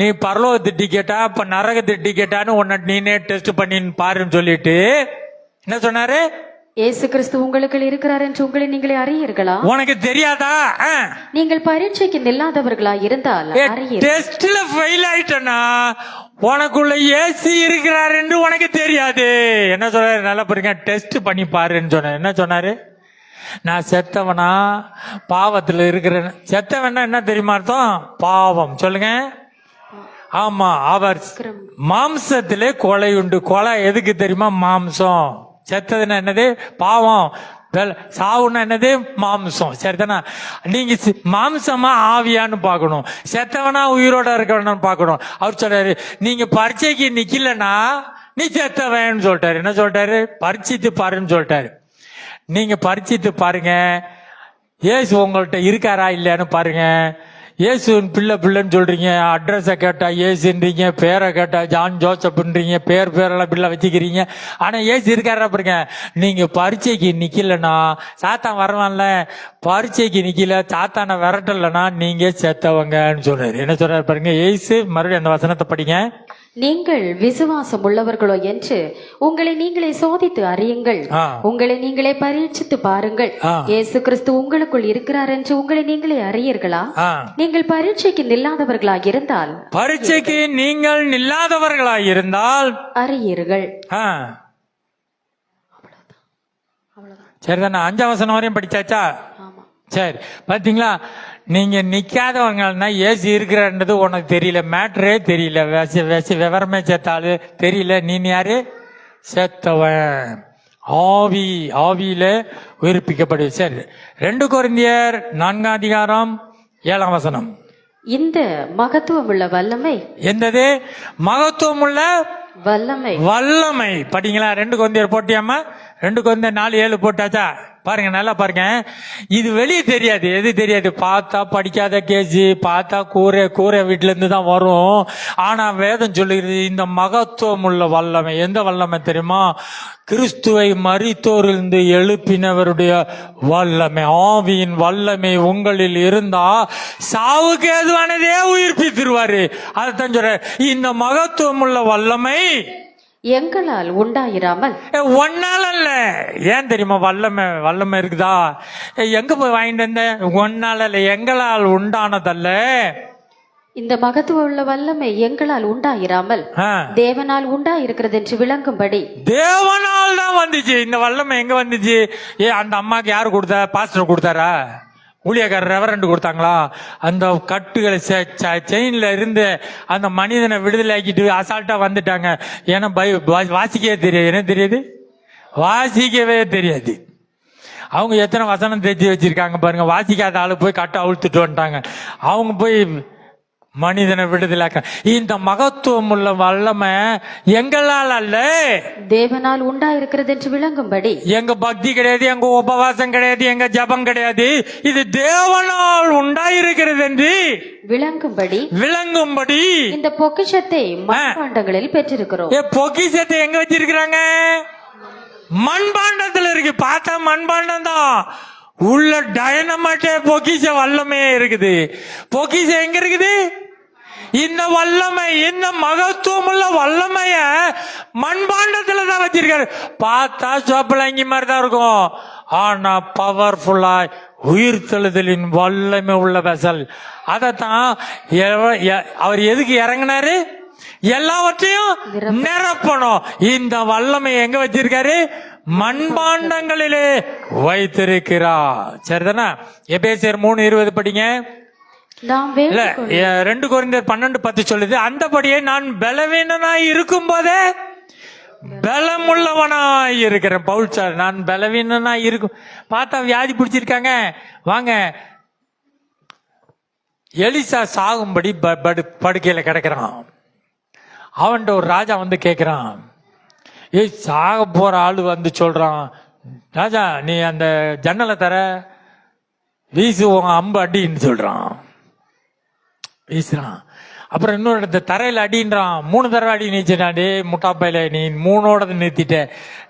நீ பரலோகத்து டிக்கெட்டா இப்ப நரகத்து டிக்கெட்டான்னு உன்னை நீனே டெஸ்ட் பண்ணி பாருன்னு சொல்லிட்டு என்ன சொன்னாரு? இயேசு கிறிஸ்து உங்களுக்குள் இருக்கிறார் என்று உங்களை நீங்களே அறியீர்களா? உனக்கு தெரியாதா? நீங்கள் பரீட்சைக்கு நில்லாதவர்களா இருந்தால் அறியீர்கள். டெஸ்ட்ல ஃபெயில் ஆயிட்டனா உனக்குள்ள இயேசு இருக்கிறார் என்று உனக்கு தெரியாது. என்ன சொல்றாரு? நல்லா பாருங்க, டெஸ்ட் பண்ணி பாருன்னு சொன்னார். என்ன சொன்னாரு? நான் செத்தவனா பாவத்துல இருக்கிறேன். செத்தவனா என்ன தெரியுமா அர்த்தம்? பாவம். சொல்லுங்க. ஆமா, அவர் மாம்சத்திலே கொலை உண்டு. கொலை எதுக்கு தெரியுமா? மாம்சம். செத்ததுன்னா என்னது? பாவம். சாவுன்னா என்னது? மாம்சம். சரிதானா? நீங்க மாம்சமா ஆவியான்னு பார்க்கணும், செத்தவனா உயிரோட இருக்கணும்னு பார்க்கணும். அவர் சொல்றாரு, நீங்க பரீட்சைக்கு நிக்கலன்னா நீ செத்தவன்னு சொல்லிட்டாரு. என்ன சொல்லிட்டாரு? பரீட்சித்து பாருன்னு சொல்லிட்டாரு. நீங்க பரீட்சித்து பாருங்க, இயேசு உங்கள்கிட்ட இருக்காரா இல்லையான்னு பாருங்க. இயேசுவின் பிள்ளைன்னு சொல்றீங்க, அட்ரஸை கேட்டா இயேசுன்றீங்க, பேரை கேட்டா ஜான் ஜோசப்ன்றீங்க, பேரெல்லாம் பிள்ளை வச்சுக்கிறீங்க. ஆனா இயேசு இருக்காரா பாருங்க. நீங்க பரீட்சைக்கு நிக்கலன்னா சாத்தான் வரலாம்ல. பரீட்சைக்கு நிக்கல, சாத்தானை விரட்டலன்னா நீங்க செத்தவங்கன்னு சொல்றாரு. என்ன சொல்றாரு பாருங்க இயேசு. மறுபடியும் அந்த வசனத்தை படிங்க. நீங்கள் விசுவாசம் உள்ளவர்களோ என்று உங்களை நீங்களே சோதித்து அறியுங்கள், உங்களை நீங்களே பரீட்சித்து பாருங்கள், இயேசு கிறிஸ்து உங்களுக்குள் இருக்கிறார் என்று உங்களை நீங்களே அறியீர்களா? நீங்கள் பரீட்சைக்கு நில்லாதவர்களாக இருந்தால் பரீட்சைக்கு நீங்கள் நில்லாதவர்களாக இருந்தால் அறியீர்கள். சரிதானே? 5ஆம் வசனம் வரையும் படிச்சாச்சா? சரி, பாத்தீங்களா? நீங்க நிக்காதவங்கன்னா இயேசு இருக்கிறன்றது உனக்கு தெரியல, மேட்ரே தெரியல, விவரமே சேர்த்தாலு தெரியல. நீ யாரு? செத்தவன். ஆவியில உயிர்ப்பிக்கப்படு. சரி, 2 கொரிந்தியர் 4ஆம் அதிகாரம் 7ஆம் வசனம். இந்த மகத்துவம் உள்ள வல்லமை. எந்தது? மகத்துவம் உள்ள வல்லமை. படிங்களா? 2 கொரிந்தியர் போட்டியாமா? 2 கொரிந்தியர் 4:7 போட்டாச்சா? பாருங்க, நல்லா பாருங்க. இது வெளியே தெரியாது. எது தெரியாது? பார்த்தா படிக்காத கேஜி, பார்த்தா கூரை வீட்டுல இருந்து தான் வரும். ஆனா வேதம் சொல்லுகிறது இந்த மகத்துவம் உள்ள வல்லமை. எந்த வல்லமை தெரியுமா? கிறிஸ்துவை மரித்தோரிலிருந்து எழுப்பினவருடைய வல்லமை. ஆவியின் வல்லமை உங்களில் இருந்தா சாவுக்கு ஏதுவானதே உயிர்ப்பித்திருவாரு. அதைத்தான் சொல்ற. இந்த மகத்துவம் உள்ள வல்லமை எங்களால் உண்டாயிராமல். ஒன்னால அல்ல. ஏன் தெரியுமா? வல்லமை இருக்குதா? எங்க போய் வாங்கிட்டு வந்த? ஒன்னால அல்ல, எங்களால் உண்டானதல்ல. இந்த மகத்துவம் உள்ள வல்லமை எங்களால் உண்டாயிராமல் தேவனால் உண்டாயிருக்கிறது என்று விளங்கும்படி. தேவனால் தான் வந்துச்சு இந்த வல்லமை. எங்க வந்துச்சு? அந்த அம்மாக்கு யாரு கொடுத்தா? பாஸ்டர் கொடுத்தாரா? ஊழியக்காரர் ரெவரண்ட் கொடுத்தாங்களா? அந்த கட்டுகளை செயின்ல இருந்து அந்த மனிதனை விடுதலை ஆக்கிட்டு அசால்ட்டா வந்துட்டாங்க. ஏன்னா வாசிக்கவே தெரியாது. என்ன தெரியாது? வாசிக்கவே தெரியாது. அவங்க எத்தனை வசனம் தெரிஞ்சு வச்சிருக்காங்க பாருங்க. வாசிக்காத ஆளு போய் கட்டை அவுழ்த்துட்டு வந்துட்டாங்க. அவங்க போய் மனிதனை விடுதலாக்க. இந்த மகத்துவம் உள்ள வல்லமை எங்களால் அல்ல, தேவனால் உண்டாயிருக்கிறது என்று விளங்கும்படி. எங்க பக்தி கிடையாது, எங்க உபவாசம் கிடையாது, எங்க ஜபம் கிடையாது. இது தேவனால் உண்டாயிருக்கிறது என்று விளங்கும்படி இந்த பொக்கிஷத்தை மண்பாண்டங்களில் பெற்றிருக்கிறோம். பொக்கிஷத்தை எங்க வச்சிருக்கிறாங்க? மண்பாண்டத்துல இருக்கு. பார்த்தா மண்பாண்டம் தான், உள்ள டைனமேட்டே பொக்கிஷ வல்லமையே இருக்குது. பொக்கிஷம் எங்க இருக்குது? இந்த வல்லமை, இந்த மகத்துவம் உள்ள வல்லமைய மண்பாண்டத்துல தான் வச்சிருக்காரு. பார்த்தா சோப்பலாங்கி மாதிரி தான் இருக்கும். ஆனா பவர்ஃபுல்லா உயிர்த்தெழுதலின் வல்லமை உள்ள வெசல். அதத்தான் அவர் எதுக்கு இறங்கினாரு? எல்லாவற்றையும் நிரப்பணும். இந்த வல்லமை எங்க வச்சிருக்காரு? மண்பாண்டங்களிலே வைத்திருக்கிறார். சரிதானா? எபேசியர் 3:20 படிங்க. 2 கொரிந்தியர் 12:10 சொல்லுது, அந்தபடியே நான் பலவீனனாய் இருக்கும் போதே பலமுள்ளவனாய் இருக்கிறேன். பவுல் சார், நான் பலவீனனாய் இருக்கும். பார்த்தா வியாதி பிடிச்சிருக்காங்க. வாங்க, எலிசா சாகும்படி படுக்கையில கிடக்கிறான். அவன்கிட்ட ஒரு ராஜா வந்து கேட்கிறான். சாக போற ஆளு வந்து சொல்றான், ராஜா நீ அந்த ஜன்னலை தர வீசு, உங்க அம்பு அடின்னு சொல்றான். வீசுறான். அப்புறம் இன்னொரு இடத்த தரையில அடின்றான். 3 தடவை அடி நீச்சினாடே முட்டாப்பையில, நீ 3ஓட நிறுத்திட்ட,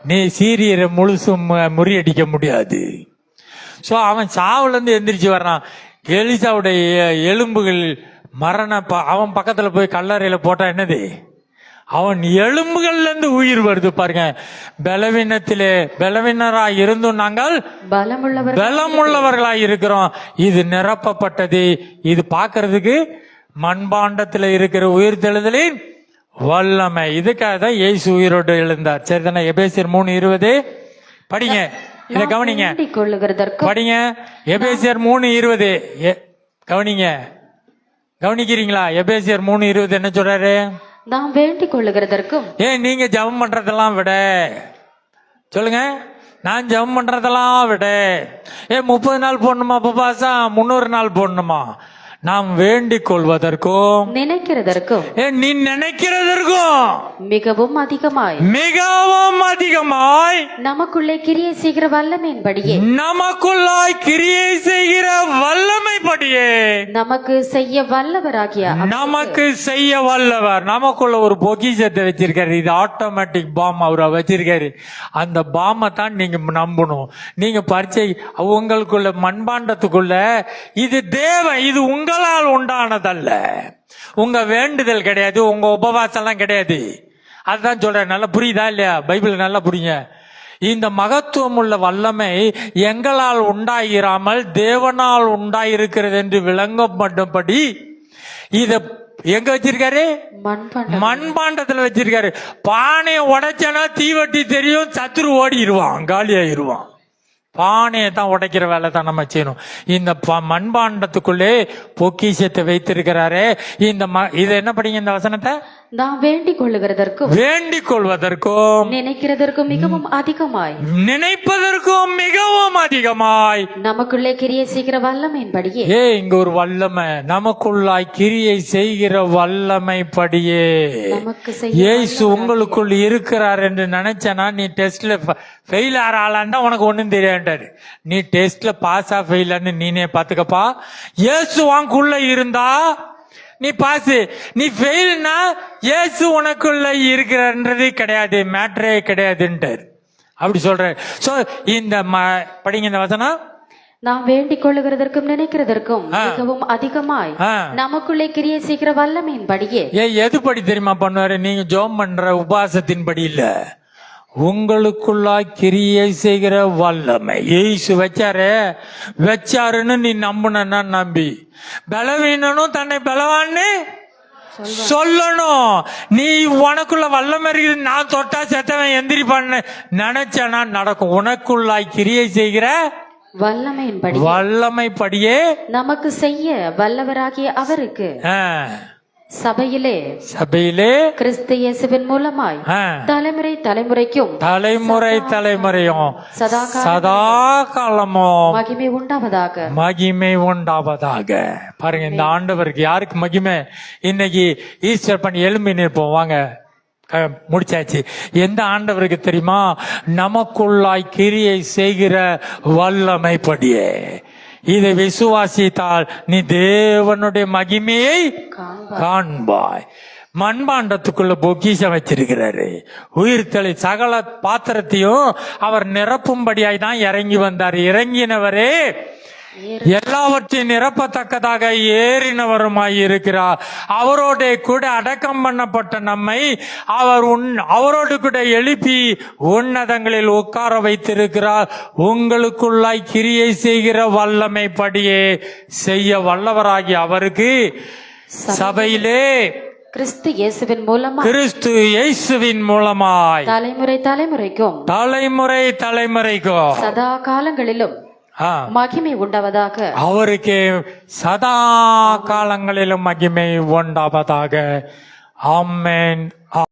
நீ சீரியரை முழுசும் முறியடிக்க முடியாது. சோ அவன் சாவுல இருந்து எந்திரிச்சு வர்றான். எலிசாவுடைய எலும்புகள் அவன் பக்கத்துல போய் கல்லறையில போட்டா என்னது? அவன் எலும்புகள்ல இருந்து உயிர் வருது பாருங்க. பலவீனராய் இருந்தும் நாங்கள் பலமுள்ளவர்களாய் இருக்கிறோம். இது நிரப்பப்பட்டது. இது பார்க்கிறதுக்கு மண்பாண்டத்துல இருக்கிற உயிர் தெழுதலின் வல்லமை. இதுக்காக தான் இயேசு உயிரோடு எழுந்தார். சரிதானே? எபேசியர் 3:20 படிங்க. இத கவனிங்க, படிங்க. எபேசியர் 3:20 கவனிங்க. கவனிக்கிறீங்களா? எபேசியர் 3:20 என்ன சொல்றாரு? நாம் வேண்டிக் கொள்ளுகிறதற்கும். நீங்க ஜெபம் பண்றதெல்லாம் விட சொல்லுங்க. நான் ஜெபம் பண்றதெல்லாம் விட 30 நாள் போடணுமா உபவாசம்? 300 நாள் போடணுமா? நாம் வேண்டிக் கொள்வதற்கும் நினைக்கிறதற்கும் நீ நினைக்கிறதற்கும் மிகவும் அதிகமாய் நமக்குள்ளே கிரியை செய்கிற வல்லமையின்படியே நமக்கு செய்ய வல்லவர் நமக்குள்ள ஒரு பொக்கிஷத்தை வச்சிருக்காரு. இது ஆட்டோமேட்டிக் பாம் அவரை வச்சிருக்காரு. அந்த பாமை தான் நீங்க நம்பணும். நீங்க பரிச்சை உங்களுக்குள்ள மண்பாண்டத்துக்குள்ள இது தேவன், இது உங்களால் உண்டானதல்ல. உங்க வேண்டுதல் கிடையாது, உங்க உபவாசம் எல்லாம் கிடையாது. அதுதான் சொல்றேன். நல்லா புரியுதா இல்லையா? பைபிள் நல்லா புரியுங்க. இந்த மகத்துவம் உள்ள வல்லமை எங்களால் உண்டாயிராமல் தேவனால் உண்டாயிருக்கிறது என்று விளங்கப்பட்டபடி இத எங்க வச்சிருக்காரு? மண்பாண்டத்துல வச்சிருக்காரு. பானையை உடைச்சனா தீவட்டி தெரியும், சத்துரு ஓடிடுவான், காலியாயிருவான். பானையை தான் உடைக்கிற வேலை தான் நம்ம செய்யணும். இந்த மண்பாண்டத்துக்குள்ளே பொக்கிஷத்தை வைத்திருக்கிறாரே. இது என்ன படிங்க இந்த வசனத்தை? நாம் வேண்டிக் கொள்ளுகிறதற்கும் நினைக்கிறதற்கும் மிகவும் அதிகமாய் நமக்குள்ளே கிரியை செய்கிற வல்லமையின்படியே. இங்க ஒரு வல்லமை நமக்குள்ளாய் கிரியை செய்கிற வல்லமைப்படியே இயேசு உங்களுக்குள் இருக்கிறார் என்று நினைச்சனா நீ டெஸ்ட்ல ஃபெயில் ஆற ஆளாண்டா உனக்கு ஒண்ணும் தெரியாண்டாரு. நீ டெஸ்ட்ல பாஸா ஃபெயிலான்னு நீனே பாத்துக்கப்பா. இயேசு உனக்குள்ள இருந்தா நீ பாஸ், நீ ஃபெயில்னா இயேசு உனக்குள்ள இருக்கிறன்றது கிடையாது, மேட்டரே கிடையாதுன்றார். அப்படி சொல்ற. சோ இந்த படிங்க இந்த வசனம். நாம் வேண்டிக் கொள்ளுகிறதற்கும் நினைக்கிறதற்கும் மிகவும் அதிகமாய் நமக்குள்ளே கிரியை செய்கிற வல்லமையின்படியே. எது படி தெரியுமா பண்ணுவாரு? நீங்க ஜெபம் பண்ற உபவாசத்தின்படி இல்ல, உங்களுக்குள்ளாய் கிரியை செய்கிற வல்லமை. இயேசு வச்சாருன்னு நீ நம்புனா நம்பி, பலவீனனும் தன்னை பலவான்னு சொல்லணும். நீ உனக்குள்ள வல்லமை இருக்குது, நான் தொட்டா செத்தவன் எந்திரிப்பான்னு நினைச்சனா நடக்கும். உனக்குள்ளாய் கிரியை செய்கிற வல்லமைப்படியே நமக்கு செய்ய வல்லவராகிய அவருக்கு சபையிலே கிறிஸ்து இயேசுவின் மூலமாய் தலைமுறை தலைமுறையும் சதா காலமும் மகிமை உண்டாவதாக. பாருங்க, இந்த ஆண்டவருக்கு யாருக்கு மகிமை? இன்னைக்கு ஈஸ்டர் பண்ணி எழும்பி நிற்போம். வாங்க, முடிச்சாச்சு. எந்த ஆண்டவருக்கு தெரியுமா? நமக்குள்ளாய் கிரியை செய்கிற வல்லமைப்படியே. இதை விசுவாசித்தால் நீ தேவனுடைய மகிமையை காண்பாய். மண்பாண்டத்துக்குள்ள பொக்கிஷம் வச்சிருக்கிறாரு. உயிர்த்தலை சகல பாத்திரத்தையும் அவர் நிரப்பும்படியாய் தான் இறங்கி வந்தார். இறங்கினவரே எல்லாவற்றையும் நிரப்பத்தக்கதாக ஏறினவருமாய் இருக்கிறார். அவரோட கூட அடக்கம் பண்ணப்பட்ட நம்மை அவரோடு கூட எழுப்பி உன்னதங்களில் உட்கார வைத்திருக்கிறார். உங்களுக்குள்ளாய் கிரியை செய்கிற வல்லமைப்படியே செய்ய வல்லவராகி அவருக்கு சபையிலே கிறிஸ்து இயேசுவின் மூலமாய் தலைமுறை தலைமுறைக்கும் சதா காலங்களிலும் மகிமை உண்டாவதாக. அவருக்கு சதா காலங்களிலும் மகிமை உண்டாவதாக. ஆமென்.